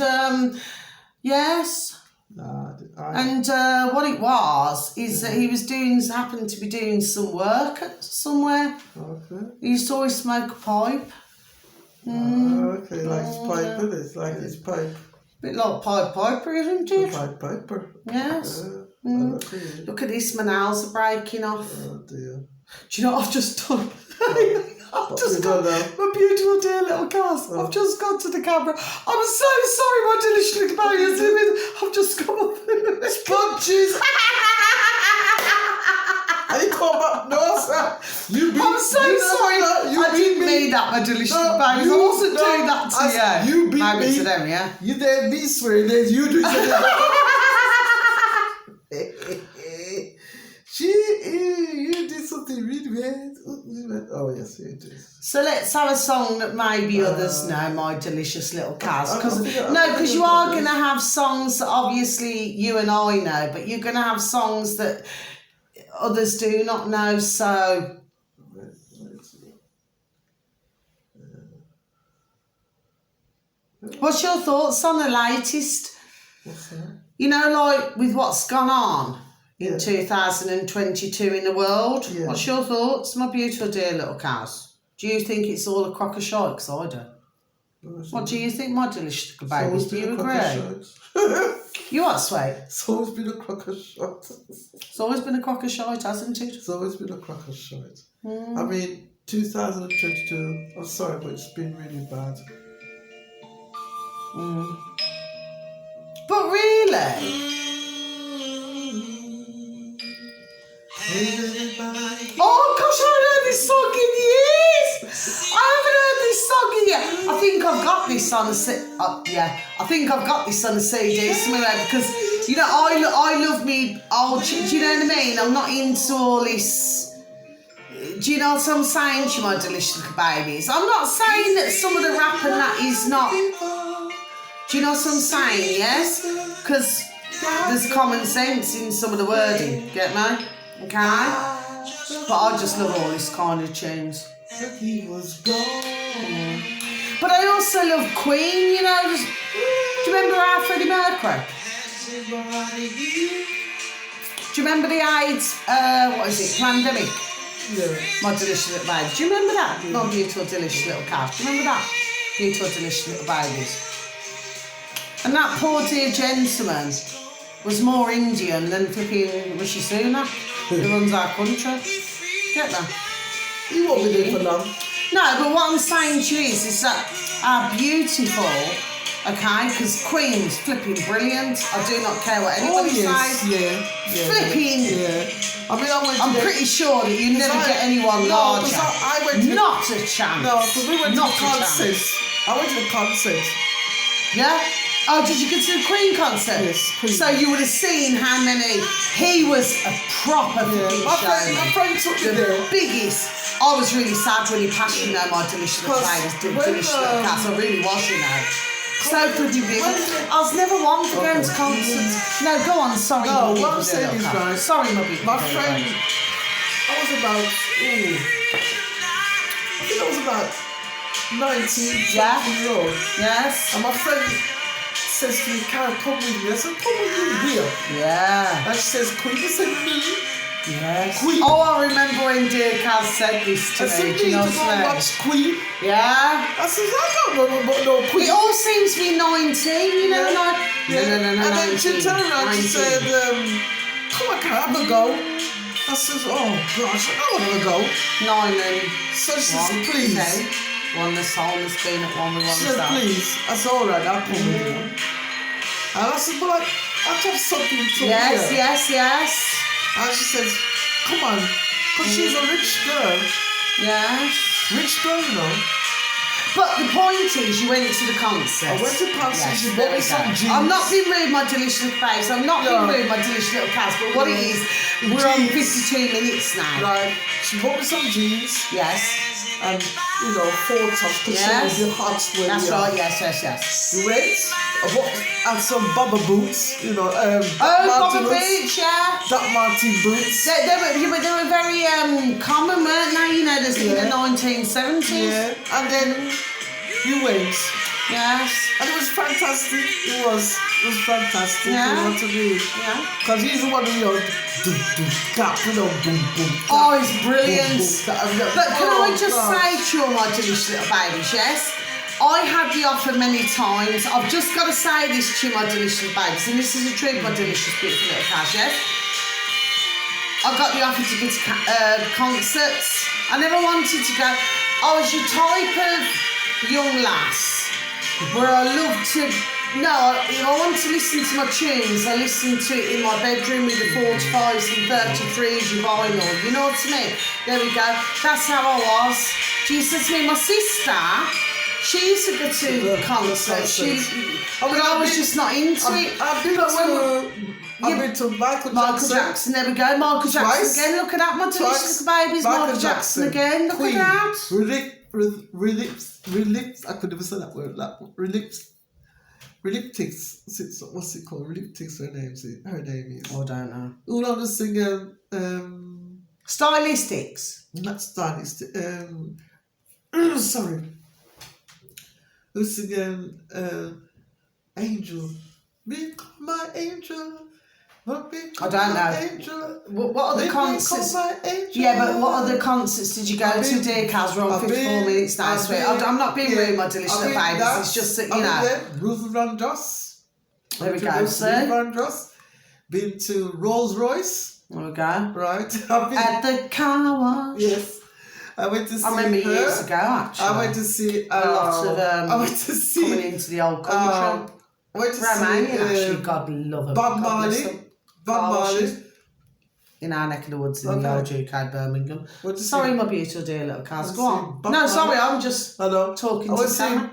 yes. And what it was is that he was happened to be doing some work somewhere. Okay. He used to always smoke a pipe. Okay, like it's pipe, isn't it? It's like it's pipe. Bit like Pied Piper, isn't it? Pied Piper. Yes. Look at this, my nails are breaking off. Oh dear. Do you know what I've just done? I've just got my beautiful dear little Cass. I've just gone to the camera. I'm so sorry, my delicious little baby. I've just come up with sponges. I come up, no sir. I'm so sorry. I didn't mean that, my delicious little babies. I wasn't doing that to you. You beat maybe me. To them, yeah. You dare me swearing, then you do something. You did something really weird. Oh yes, you did. So let's have a song that maybe others know, my delicious little Cass. Because you are going to have songs that obviously you and I know, but you're going to have songs that others do not know. So what's your thoughts on the latest? What's that? You know, like with what's gone on in 2022 in the world. Yeah. What's your thoughts, my beautiful dear little Cass? Do you think it's all a crock of shite? Because I do. What do you think, my delicious little babies? Do you agree? You what, sweet? It's always been a crock of shite. It's always been a crock of shite, hasn't it? It's always been a crock of shite. I mean, 2022, I'm sorry, but it's been really bad. But really? Oh gosh, I haven't heard this song in years. I haven't heard this song in years. I think I've got this on I think I've got this on a CD somewhere because you know I love me old. Do you know what I mean? I'm not into all this. Do you know what I'm saying to you, my delicious little babies? I'm not saying that some of the rap and that is not. Do you know what I'm saying? Yes? Because there's common sense in some of the wording. Get me? Okay? But I just love all this kind of tunes. He was gone. But I also love Queen, you know. Do you remember our Freddie Mercury? Do you remember the AIDS, what is it, pandemic? Yeah. My delicious little babies. Do you remember that? Not beautiful, delicious little cat. Do you remember that? Beautiful, delicious little babies. And that poor dear gentleman was more Indian than flipping Rishi Sunak, who runs our country. Get that? He won't be there for long. No, but what I'm saying to you is that our beautiful, okay, because Queen's flipping brilliant. I do not care what anybody says. Yeah. Flipping. Yeah. I mean, I'm pretty sure that you never get anyone larger. I went to Not a chance. No, because we went to Not the a concert. chance. I went to the concert. Yeah? Oh, did you go to the Queen concert? Yes, Queen. So you would have seen how many. He was a proper flipping My showman. friend took me there. The biggest. I was really sad when he passed, you know, my delicious little babies, delicious little cats. I really was, you know. So pretty big. I was never one for going to concerts. No, go on, sorry. No, my what I'm beautiful saying little is, cat. right, Sorry, my beautiful My little friend, baby. I think I was about 19, Yeah. 20 years old. Yes? And my friend says to me, "Can I come with me?" I said, "Come with you here." Yeah. And she says, "Queen." I said, "Me?" Yes. Queen. Oh, I remember when dear Kaz said this to I said, me. "Me Do you know to go what I mean? watch Queen." Yeah. I said, "I don't know about no It Queen." all seems to be 19, you know, like. Yeah. No, And then she 19. turned around and she 19. said, "Come on, can I have a go?" I said, "Oh gosh, I want to have a go." 9 and So she 1, said, "Please." 10. One the song has been at one with one She said, song. "Please." I said, "All right, I'll come with you." And I said, "But I have something to Yes, hear." yes. And she says, "Come on," because she's a rich girl. Yes. Rich girl, you know. But the point is, you went to the concert. I went to the concert, Yes, she there bought me we go. some jeans. I'm not being rude, my delicious little face. I'm not being No. rude, my delicious little cats. But what it is, we're on Jeans. 52 minutes now. Right. She bought me some jeans Yes. and, you know, 4 tops because Yes. she was hot when That's right. Yes. We went. I bought and some Baba boots, you know. Bobby Beach, yeah. Doc Martin boots. They were very common, weren't they? You know, in the 1970s. Yeah. And then we went. Yes. And it was fantastic. It was fantastic. Yeah. You know what I mean? Yeah. Because he's the one who, you know, tap, you know, boom, boom. Oh, it's brilliant. But can Oh, I just God. say to you, my delicious little babies, yes? I had the offer many times. I've just got to say this to you, my delicious babies, and this is the truth, my delicious, beautiful little cash, yes? I got the offer to go to concerts. I never wanted to go. I was your type of young lass where I love to. No, if I want to listen to my tunes, I listen to it in my bedroom with the 45s and 33s, your vinyl. You know what I mean? There we go. That's how I was. She said to me, my sister, she used to go to concerts. But I was just not into it. I've been to Michael Jackson, there we go. Michael Jackson Twice. again. Look at that, my delicious babies. Michael Jackson again. Look Queen. at that. Relips. I could never say that word. Relips. What's it called? Reliptics. Her name is. I don't know. Who know the singer? Stylistics. Not stylist. Sorry. Who's singing? Angel. Become my angel. I don't know. Angel. What other concerts? My angel. Yeah, but what other concerts did you go to, dear Kaz? We're on 54 minutes now, sweet. I'm not being rude, my delicious little babies. It's just that, you know. Ruth Vandross. There we go, sir. Ruth Vandross. Been to Rolls Royce. There we go. Right. At the car wash. Yes. I went to see I remember her. years ago, actually. I went to see a lot of I went to see coming into the old country. I went to Romanian, see actually, God love them. Bob God bless Marley. them. Bob Marley. In our neck of the woods in the old UK, Birmingham. Went to Sorry, see- my beautiful dear little Kaz. to Go see on. Bob No, Marley. sorry, I'm just I know. talking I to went to see Sam. Bob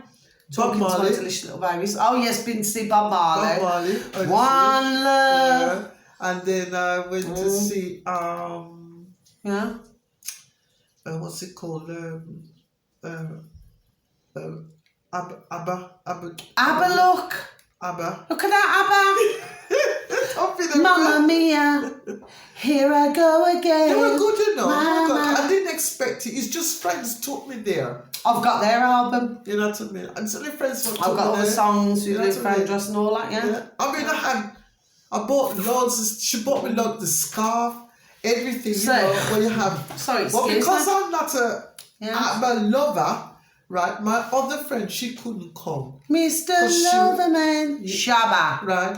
Talking to my Marley. delicious little babies. Oh, yes, been to see Bob Marley. Bob Marley. I went to see- One love. And then I went to see Yeah. what's it called? Abba, look. Abba. Look at that, Don't be Abba. the Mamma mia. Here I go again. They were good enough. Oh my God, Mama. I didn't expect it. It's just friends took me there. I've got their album. You know what I mean? And so the friends took I've got all me the there. songs You with know Liv what I mean? Vandross and all that, yeah? Yeah. I mean, I bought loads. She bought me loads the scarf, everything. So- you know, when you have. Sorry, But excuse because me. I'm not Yeah. I'm a lover, right? My other friend, she couldn't come, Mr. 'Cause she- Loverman. Shabba. right?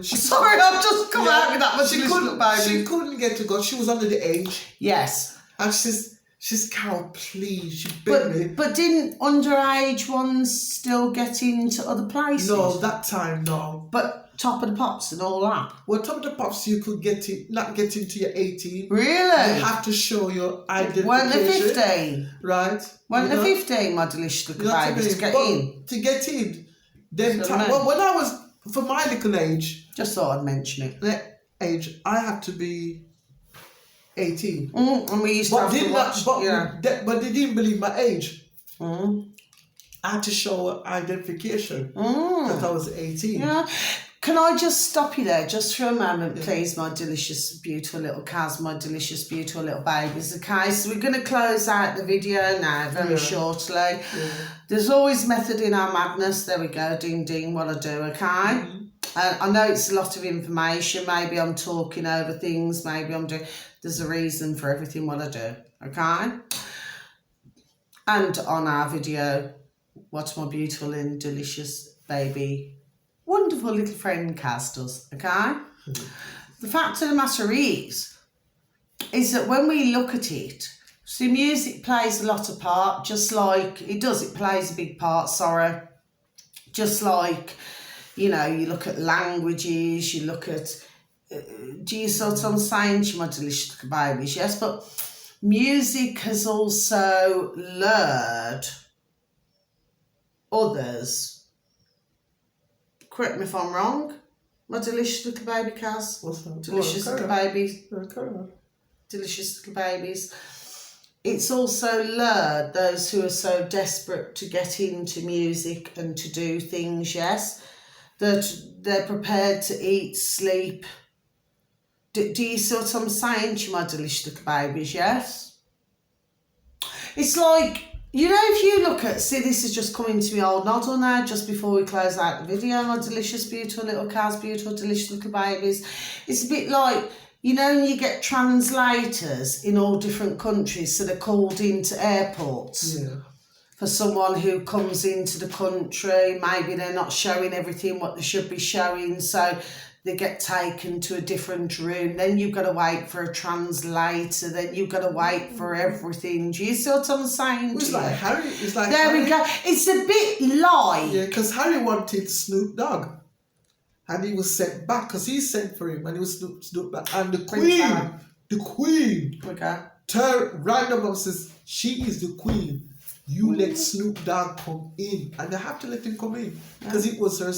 She Sorry, I've just come out with that much She little baby. she couldn't get to go. She was under the age, Yes. and she's Carol, please. She begged me. But didn't underage ones still get into other places? No, that time, no. But Top of the Pops and all that? Well, Top of the Pops, you could not get into your 18. Really? You have to show your identification. Weren't they 15? Right? Weren't You know? they 15, my delicious little You know what I babies, mean? to get But in? To get in. Then So, man. well, when I was, for my little age, Just thought I'd mention it. I have to be 18. And we used to have to watch. But they didn't believe my age. Mm. I had to show identification that I was 18. Yeah. Can I just stop you there just for a moment, please, my delicious, beautiful little cows, my delicious, beautiful little babies, okay? So we're going to close out the video now very shortly. Yeah. There's always method in our madness. There we go, ding, ding, what I do, okay? I know it's a lot of information. Maybe I'm talking over things. Maybe I'm doing... There's a reason for everything what I do, okay? And on our video, what my beautiful and delicious baby, wonderful little friend Kaz does, okay? The fact of the matter is that when we look at it, see, music plays a lot of part, just like it does, it plays a big part, sorry. Just like, you know, you look at languages, you look at, do you see what I'm saying to my delicious little babies? Yes, but music has also lured others. Correct me if I'm wrong. My delicious little baby Kaz. What's that? Delicious Well, little carry on. babies. Carry on. Delicious little babies. It's also lured those who are so desperate to get into music and to do things, yes, that they're prepared to eat, sleep. Do you see what I'm saying to my delicious little babies, yes? It's like, you know, if you look at, see, this is just coming to me old noddle now, just before we close out the video, my delicious, beautiful little cows, beautiful, delicious little babies. It's a bit like, you know, when you get translators in all different countries, so they're called into airports for someone who comes into the country, maybe they're not showing everything what they should be showing, so they get taken to a different room, then you've got to wait for a translator, then you've got to wait for everything. Do you see what I'm saying? It's like Harry. It's like There Harry. we go. It's a bit like... Yeah, because Harry wanted Snoop Dogg. And he was sent back because he sent for him and he was Snoop back. And the queen, turned right up and says, she is the queen. You let Snoop Dogg come in. And they have to let him come in because it was her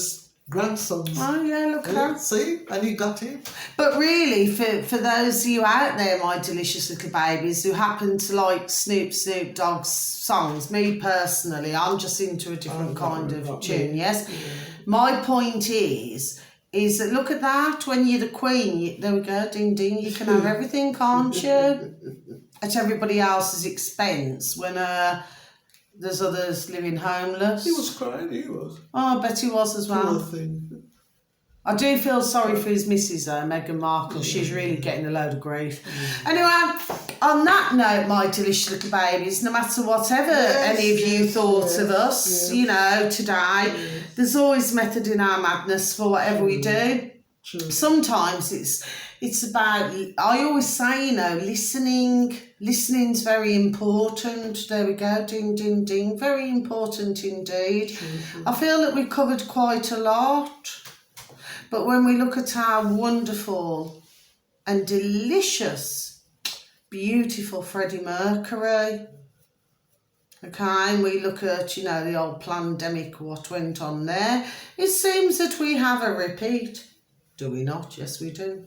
grandson's. Oh, yeah, look at that. See? And he got him. But really, for those of you out there, my delicious little babies, who happen to like Snoop Dogg's songs, me personally, I'm just into a different kind of tune, yes? Yeah. My point is that look at that, when you're the queen, there we go, ding ding, you can have everything, can't you? At everybody else's expense when there's others living homeless. He was crying, he was. Oh, I bet he was as well. Poor thing. I do feel sorry for his missus though, Meghan Markle. She's really getting a load of grief. Anyway, on that note, my delicious little babies, no matter whatever any of you thought of us, you know, today, there's always method in our madness for whatever we do. True. Sometimes it's about, I always say, you know, listening's very important. There we go, ding ding ding, very important indeed. True. I feel that we've covered quite a lot. But when we look at our wonderful and delicious, beautiful Freddie Mercury, okay, and we look at, you know, the old pandemic, what went on there, it seems that we have a repeat. Do we not? Yes, we do.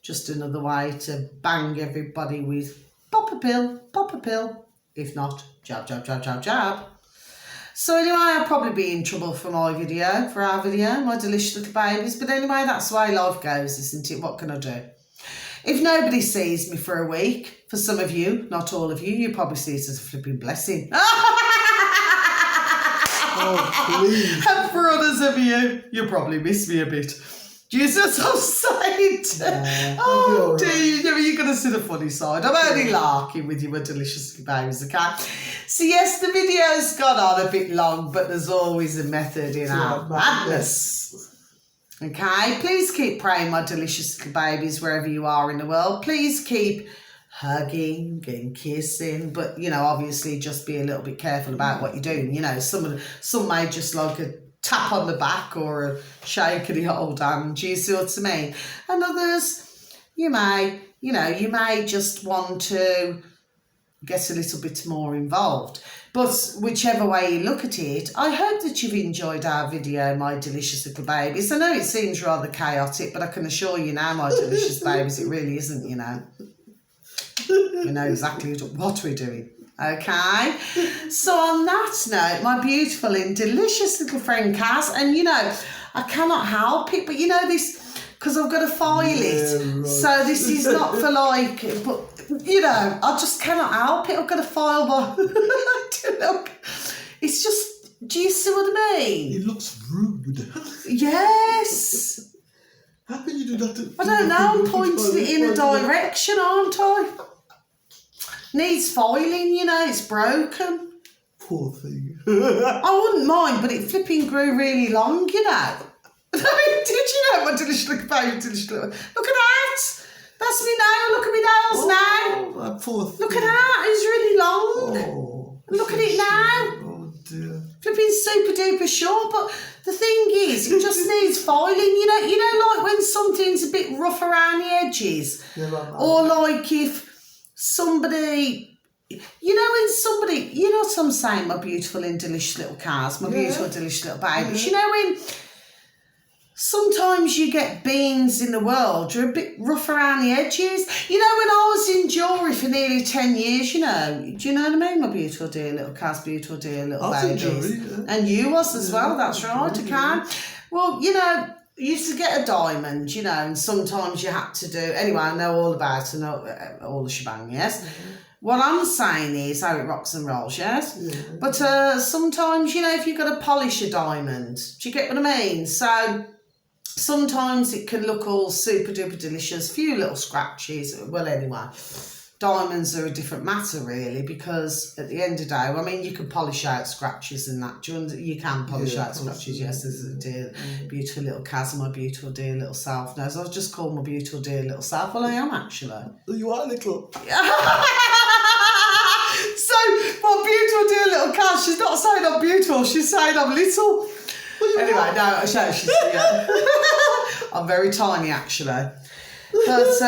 Just another way to bang everybody with pop a pill, pop a pill. If not, jab, jab, jab, jab, jab. So anyway, I'll probably be in trouble for our video, my delicious little babies. But anyway, that's the way life goes, isn't it? What can I do? If nobody sees me for a week, for some of you, not all of you probably see it as a flipping blessing. Oh, please. And for others of you probably miss me a bit. Do you see what I'm saying? Oh dear, you're going to see the funny side. I'm only larking with you, my delicious babies, okay? So yes, the video's gone on a bit long, but there's always a method in our madness. Okay, please keep praying, my delicious little babies, wherever you are in the world. Please keep hugging and kissing, but obviously just be a little bit careful about what you're doing. Some may just like a tap on the back or a shake of the old hand. Do you see what I mean? And others, you may just want to get a little bit more involved. But whichever way you look at it, I hope that you've enjoyed our video, my delicious little babies. I know it seems rather chaotic, but I can assure you now, my delicious babies, it really isn't, We know exactly what we're doing. Okay? So on that note, my beautiful and delicious little friend Cass, and I cannot help it, but this, because I've got to file it. Right. So this is not for but I just cannot help it. I've got to file my it's just, do you see what I mean? It looks rude. Yes. How can you do that? I don't know, I'm pointing it in a direction, aren't I? Needs filing, it's broken. Poor thing. I wouldn't mind, but it flipping grew really long, Did you know, my delicious little baby, delicious little... Look at that! That's me nail, look at me nails now. My poor thing. Look at that, it's really long. Oh, look at it now. Oh dear. Flipping super duper short, but the thing is, it just needs filing. Like when something's a bit rough around the edges, or like if somebody, when somebody, you know what I'm saying, my beautiful and delicious little cars, my beautiful delicious little babies. When sometimes you get beans in the world, you're a bit rough around the edges. When I was in jewellery for nearly 10 years, do you know what I mean, my beautiful dear little cars, beautiful dear little babies. Jewellery, yeah. And you was as well, that's right, okay. Well, you used to get a diamond, and sometimes you had to do, anyway, I know all about it, I know all the shebang, yes. What I'm saying is how it rocks and rolls, yes? Yeah. But sometimes, if you've got to polish a diamond, do you get what I mean? So sometimes it can look all super duper delicious, few little scratches. Well, anyway, diamonds are a different matter, really, because at the end of the day, you can polish out scratches and that. You can polish out scratches, yes. There's a dear, beautiful little Kaz, my beautiful dear little self knows. I've just called my beautiful dear little self. Well, I am actually. You are little. So, my beautiful dear little Kaz, she's not saying I'm beautiful, she's saying I'm little. Anyway, no, she's, yeah. I'm very tiny, actually. But,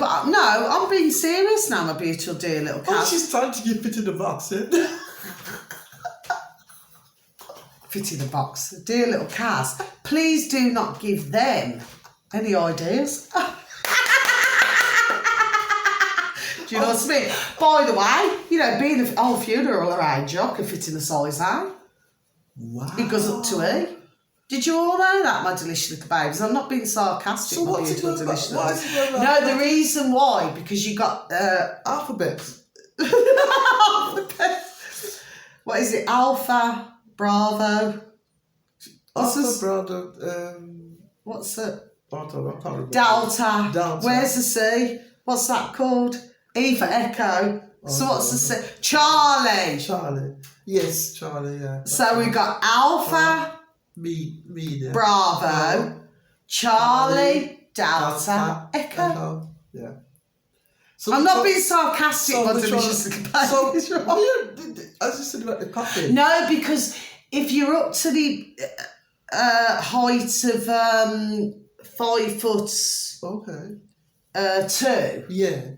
I'm being serious now, my beautiful dear little cat. Oh, she's trying to get fit in the box, eh? Fit in the box. Dear little Cass, please do not give them any ideas. Do you know what I mean? By the way, being an old funeral arranger, I can fit in the size A. Wow. It goes up to E. Did you all know that, my delicious little babies? I'm not being sarcastic, So my what's it beautiful about? delicious Why little is it about No, the reason why, because you got... alphabet. What is it? Alpha, Bravo. Alpha, Bravo, What's it? I can't remember. Delta. Delta. Where's the C? What's that called? E for Echo. So what's the C? Charlie. Charlie. Yes, Charlie, yeah. So we got Alpha, Me, yeah. Bravo, Charlie, Delta, Echo. Yeah. I'm not being sarcastic, my delicious little babies, right? As you said about the coffee. No, because if you're up to the height of 5 foot Okay. 2. Yeah.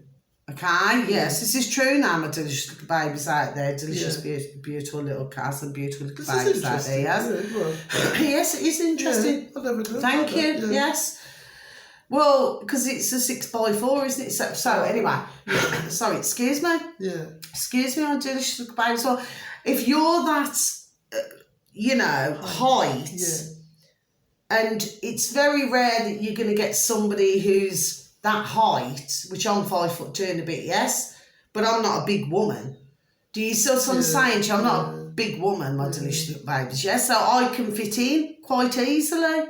Okay, yes, this is true now, my delicious little babies out there, delicious, beautiful little cats and beautiful little babies out there, yes? Yeah, well. Yes, it is interesting. Yeah, I never knew Thank about you, that, yeah. yes. Well, because it's a 6x4, isn't it? So anyway, sorry, excuse me. Yeah. Excuse me, my delicious little baby. So if you're that, height, and it's very rare that you're going to get somebody who's that height, which I'm 5'2" and a bit, yes, but I'm not a big woman. Do you see what I'm saying to you? I'm not a big woman, my delicious little babies, yes? So I can fit in quite easily.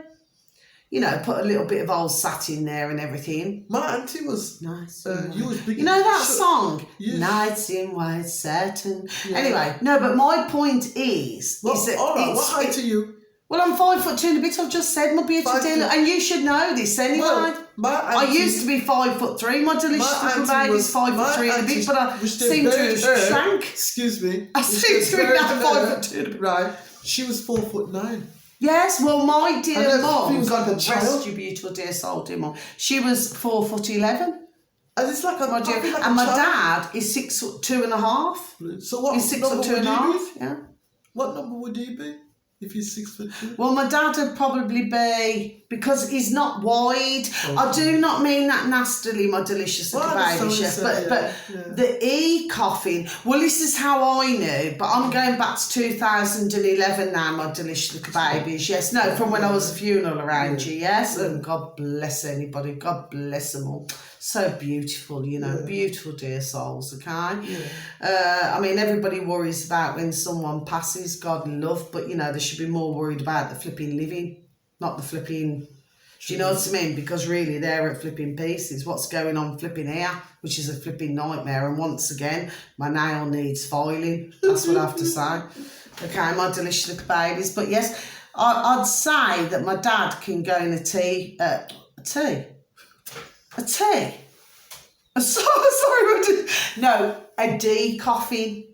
Put a little bit of old satin there and everything. My auntie was nice. You was big. You know that song? Yes. Nights in white satin. Yeah. Anyway, no, but my point is that all right, what height are you? Well, I'm 5'2" and a bit. I've just said, my beautiful dear, and you should know this anyway. Well, I used to be 5'3". My delicious little baby's 5'3" and a bit, but I seem to have shrank. Excuse me. I seem to be now 5'2". Right. She was 4'9". Yes, well, my dear mum, God like a rest you beautiful dear soul, dear mum. She was 4'11". And it's like my dear, and my dad is 6'2.5". So what? He's 6'2.5". Yeah. What number would he be if he's 6'2"? Well, my dad would probably be, because he's not wide. Okay. I do not mean that nastily, my delicious little baby chef, but the coughing. Well, this is how I knew, but I'm going back to 2011 now, my delicious little babies. Yes, no, from when I was a funeral around you. Yes, and God bless anybody. God bless them all. So beautiful, beautiful dear souls, okay? Yeah. I mean, everybody worries about when someone passes, God love, but, they should be more worried about the flipping living, not the flipping, do you know what I mean? Because really, they're at flipping pieces. What's going on flipping here, which is a flipping nightmare. And once again, my nail needs filing. That's what I have to say. Okay, my delicious little babies. But yes, I'd say that my dad can go in a tea. Sorry, no, a decoffee.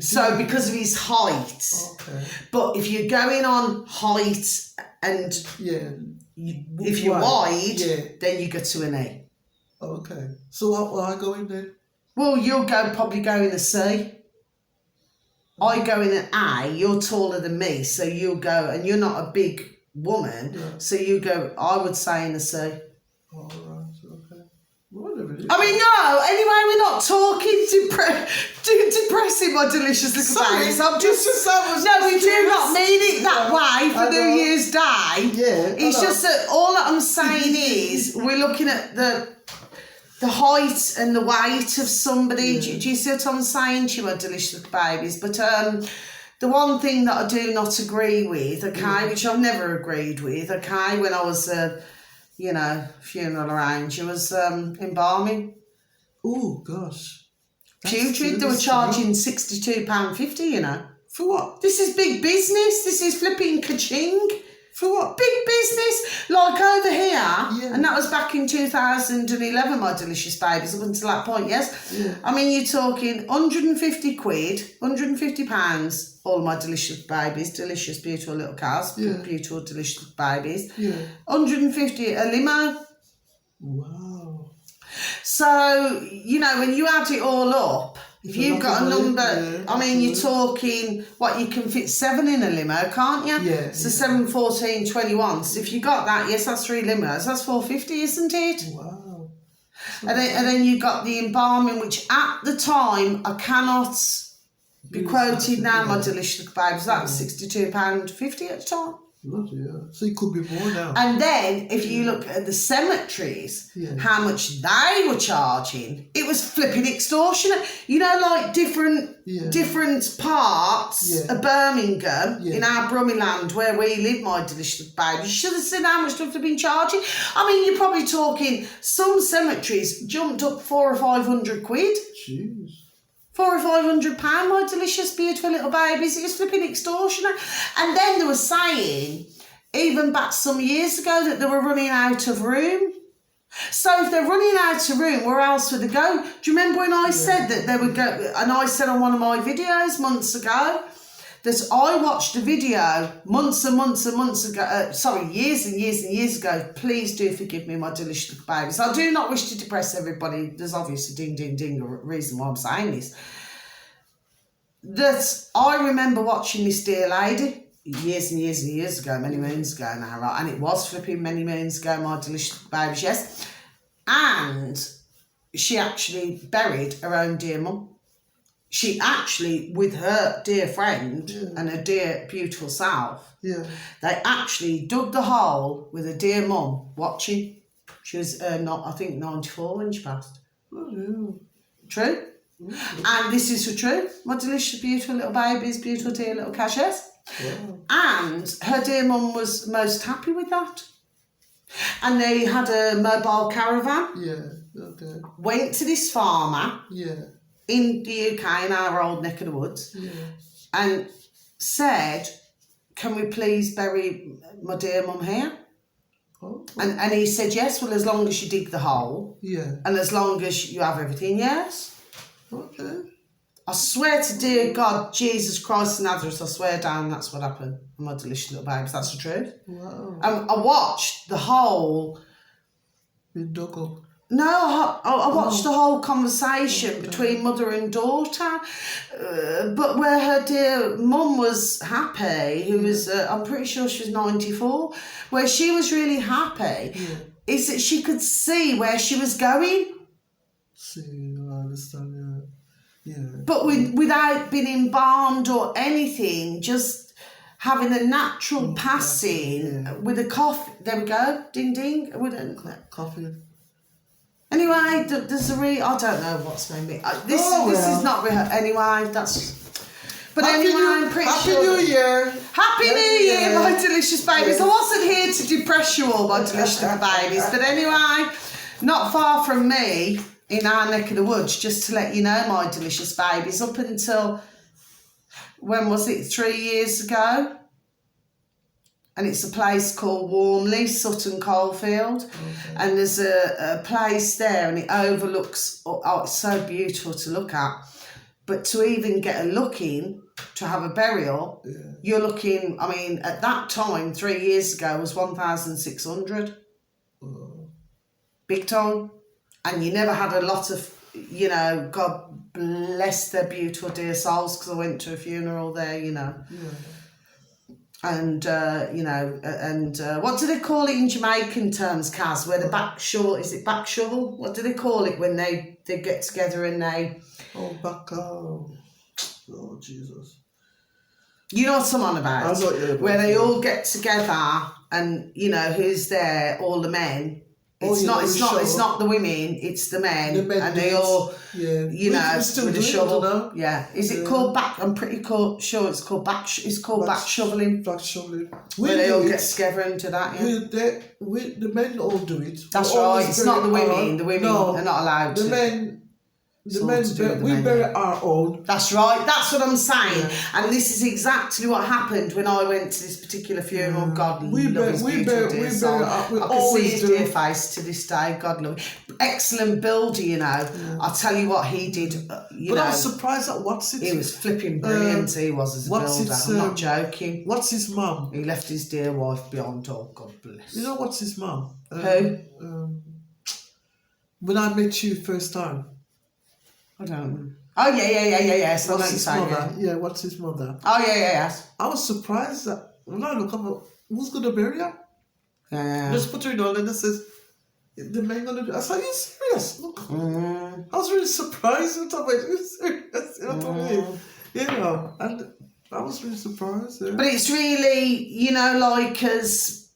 So because of his height. Okay. But if you're going on height and if you're wide, then you go to an E. Okay. So what will I go in then? Well, you'll probably go in a C. I go in an A. You're taller than me, so you'll go, and you're not a big woman, so you go, I would say, in a C. All right. Okay. Whatever it is. I mean, no. Anyway, we're not talking depressing, my delicious little babies. I'm just no, we do not mean it that way for New Year's Day. Yeah. It's just that all that I'm saying is we're looking at the height and the weight of somebody. Do you see what I'm saying to you, my delicious little babies? But the one thing that I do not agree with, okay, which I've never agreed with, okay, when I was funeral around you, was embalming. Oh gosh. Putrid. They were charging £62.50, For what? This is big business. This is flipping ka-ching. For what? Big business. Like over here, and that was back in 2011, my delicious babies, up until that point, yes? Yeah. I mean, you're talking 150 quid, £150, all my delicious babies, delicious, beautiful little cars, beautiful, delicious babies. Yeah. 150 a limo. Wow. So, when you add it all up, if you've got a number, I mean, you're talking, you can fit 7 in a limo, can't you? Yeah. So 7, 14, 21. So if you got that, yes, that's 3 limos. That's 450, isn't it? Wow. And then you got the embalming, which at the time, I cannot be quoted now, my delicious babes. That was £62.50 at the time. Bloody hell. So it could be more now. And then, if you look at the cemeteries, how much they were charging, it was flipping extortionate. Like different parts of Birmingham, in our Brummyland, where we live, my delicious baby. You should have seen how much stuff they've been charging. I mean, you're probably talking, some cemeteries jumped up 400 or 500 quid. Jeez. £400 or £500, my delicious, beautiful little babies. It was flipping extortionate. And then they were saying, even back some years ago, that they were running out of room. So if they're running out of room, where else would they go? Do you remember when I said that they would go, and I said on one of my videos months ago, that I watched a video months and months and months ago, years and years and years ago. Please do forgive me, my delicious little babies. I do not wish to depress everybody. There's obviously ding, ding, ding, a reason why I'm saying this. That I remember watching this dear lady, years and years and years ago, many moons ago now, right? And it was flipping many moons ago, my delicious babies, yes. And she actually buried her own dear mum. She actually, with her dear friend and her dear beautiful self, they actually dug the hole with her dear mum watching. She was, not, I think, 94 when she passed. Oh, yeah. True? And this is for true. My delicious, beautiful little babies, beautiful dear little Cassius. Wow. And her dear mum was most happy with that. And they had a mobile caravan. Yeah, okay. Went to this farmer Yeah, in the UK, in our old neck of the woods, yeah. and said, can we please bury my dear mum here? Oh, And he said, yes, well, as long as you dig the hole, yeah. and as long as you have everything, yes. Okay. I swear to dear God, Jesus Christ of Nazareth, I swear down that's what happened. My delicious little babes, that's the truth. Wow. I watched the whole... You dug up. No, I watched the whole conversation between mother and daughter, but where her dear mum was happy, who was, I'm pretty sure she was 94, where she was really happy, is that she could see where she was going. See, I understand, yeah. But without being embalmed or anything, just having a natural passing with a coffee. There we go, ding ding. Coffee. Anyway, there's a I don't know what's made me. This is not real. Anyway, that's. But anyway, I'm pretty sure. Happy New Year. Happy New Year, my delicious babies. I wasn't here to depress you all, my delicious babies. But anyway, not far from me, in our neck of the woods, just to let you know, my delicious babies, up until, when was it, 3 years ago? And it's a place called Warmley, Sutton Coldfield. Okay. And there's a place there and it overlooks, oh, it's so beautiful to look at. But to even get a look in, to have a burial, you're looking, I mean, at that time, 3 years ago, was 1,600. Big time. And you never had a lot of, you know, God bless their beautiful dear souls, because I went to a funeral there, you know. Yeah. And, you know, and what do they call it in Jamaican terms, Kaz, where the back shovel, is it back shovel? What do they call it when they get together and they... Oh, Jesus. You know what I'm on about? Where they all get together and, you know, who's there, all the men. It's not the women, it's the men and they all, you know, with a shovel. Yeah. Is it called back? I'm pretty sure it's called back. It's called back shoveling. Back shoveling. Where they all get together into that. Yeah. The men all do it. That's right. It's not the women. The women are not allowed to. We bury our own. That's right. That's what I'm saying. Yeah. And this is exactly what happened when I went to this particular funeral. God love his beautiful dear soul. I can see his dear face to this day. God love him. Excellent builder, you know. Yeah. I'll tell you what he did. You know, I was surprised at what's it. He was flipping brilliant. He was as a builder. I'm not joking. What's his mum? He left his dear wife beyond all. God bless. You know what's his mum? Who? When I met you first time. I don't know. Oh, yeah. So what's his mother? Yeah, what's his mother? Oh, yeah. I was surprised that when I look up, who's going to bury her? Yeah. Just put her in all and it says, the man going to do. I said, are you serious? Look. I was really surprised. I thought, are you serious? You know, and I was really surprised. Yeah. But it's really, you know, like as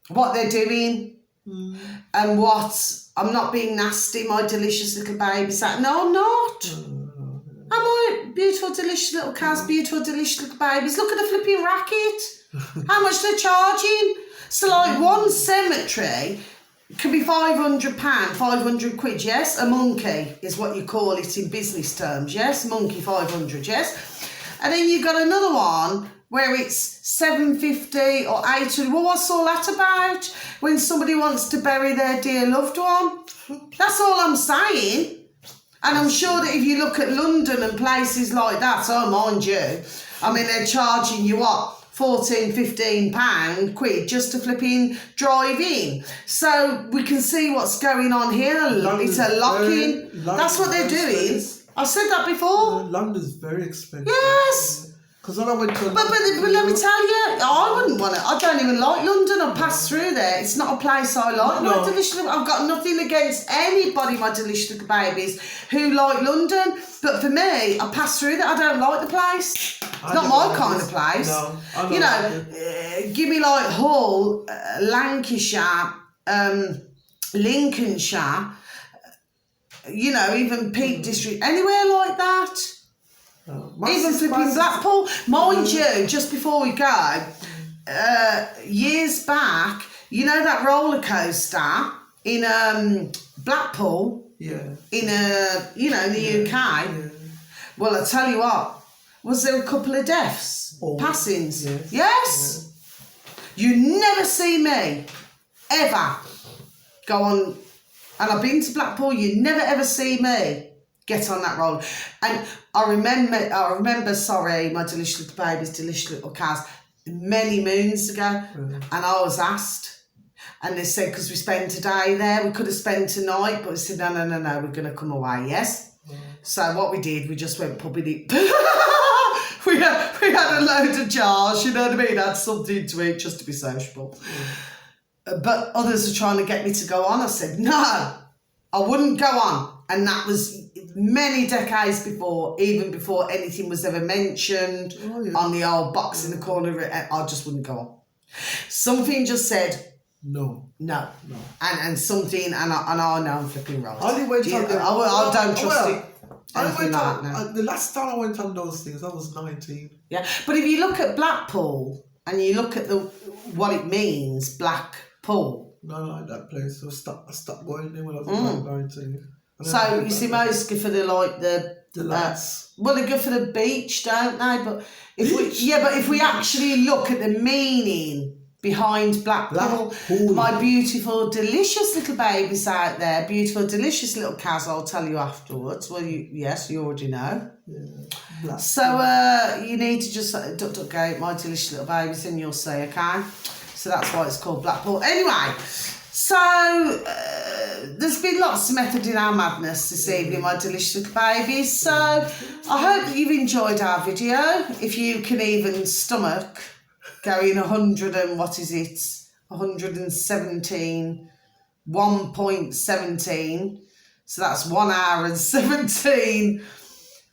what they're doing and what... I'm not being nasty, my delicious little babies. No, I'm not. Am I? Beautiful, delicious little cows, beautiful, delicious little babies. Look at the flipping racket. How much they're charging. So, like, one cemetery can be £500, 500 quid, yes? A monkey is what you call it in business terms, yes? Monkey 500, yes? And then you've got another one where it's 750 or 800. Well, what's all that about? When somebody wants to bury their dear loved one. That's all I'm saying. And I'm sure that if you look at London and places like that, oh, mind you, I mean, they're charging you what? £14, £15 quid just to flipping drive in. So we can see what's going on here. It's a lock-in. That's what they're doing. I've said that before. London's very expensive. Yes. Because when I went to But let me tell you, I wouldn't want it. I don't even like London. I passed through there. It's not a place I like. No. My delicious, I've got nothing against anybody, my delicious little babies, who like London. But for me, I passed through there. I don't like the place. It's not my kind of place. No, I don't You like know, give me like Hull, Lancashire, Lincolnshire, you know, even Peak District, anywhere like that. Even flipping Blackpool. Mind you, just before we go, years back, you know that roller coaster in Blackpool, Yeah. in the UK. Yeah. Well, I tell you what, was there a couple of deaths, Oh, passings? yes. Yes. You never see me ever go on, and I've been to Blackpool. You never ever see me get on that roller. And I remember, sorry, my delicious little babies, delicious little cows, many moons ago, and I was asked, and they said, because we spent a day there, we could have spent a night, but we said, no, we're going to come away, yes? So what we did, we just went pubbing it. we had a load of jars, you know what I mean? Had something to eat just to be sociable. But others are trying to get me to go on. I said, no, I wouldn't go on. And that was many decades before, even before anything was ever mentioned on the old box in the corner. I just wouldn't go on. Something just said, No. And something, and I know I'm flipping right. I only went on I don't trust it. Anything like that. The last time I went on those things, I was 19. Yeah, but if you look at Blackpool and you look at what it means, Blackpool. No, I like that place. I stopped going there when I was about 19. So you see, most go for the lights. well, they go for the beach, don't they? But if we actually look at the meaning behind Blackpool, my beautiful, delicious little babies out there, beautiful, delicious little cows, I'll tell you afterwards. Well, you already know. Yeah. So you need to just duck, my delicious little babies, and you'll see, okay? So that's why it's called Blackpool. Anyway, so there's been lots of method in our madness this evening, my delicious little babies. So I hope that you've enjoyed our video. If you can even stomach going 117, so that's 1 hour and 17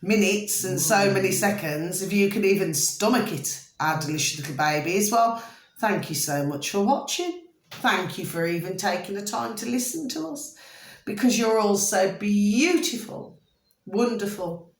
minutes and so many seconds. If you can even stomach it, our delicious little babies, well, thank you so much for watching. Thank you for even taking the time to listen to us, because you're all so beautiful, wonderful.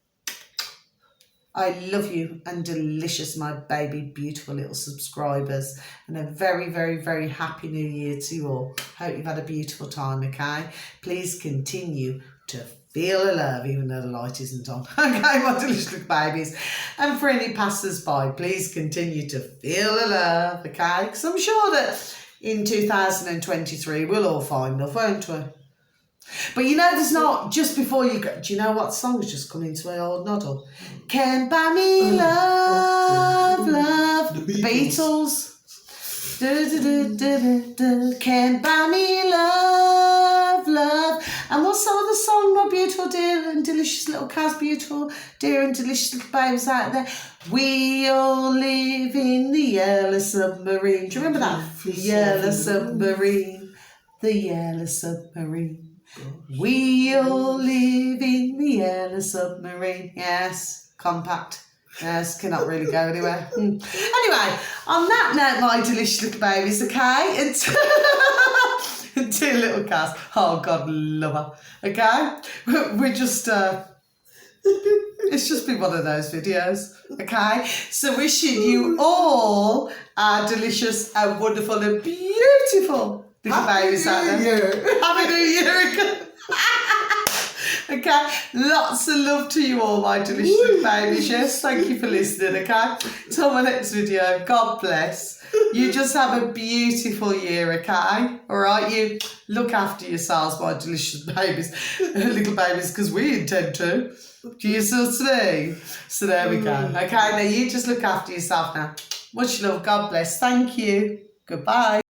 I love you and delicious, my baby, beautiful little subscribers, and a very, very, very happy new year to you all. Hope you've had a beautiful time, okay? Please continue to feel the love, even though the light isn't on. Okay, my delicious little babies. And for any passers-by, please continue to feel the love, okay? Because I'm sure that in 2023, we'll all find love, won't we? But you know, there's not, just before you go, do you know what song's just come into my old noddle? Can't buy me love, love. The Beatles. Can't buy me love, love. And what's the other song, my beautiful, dear and delicious little cows, beautiful, dear and delicious little babes out there? We all live in the yellow submarine. Do you remember that? The yellow submarine. The yellow submarine. We all live in the yellow submarine. Yes, compact. Yes, cannot really go anywhere. Anyway, on that note, my delicious little babies, okay? And two little cats. Oh, God, love her. Okay? We're just, it's just been one of those videos. Okay? So wishing you all are delicious and wonderful and beautiful little babies out there. Happy New Year. Okay, lots of love to you all, my delicious little babies. Yes, thank you for listening, okay? Till my next video, God bless. You just have a beautiful year, okay? All right, you look after yourselves, my delicious babies, little babies, because we intend to. Do you see? So there we go. Okay, now you just look after yourself now. Much love, God bless. Thank you. Goodbye.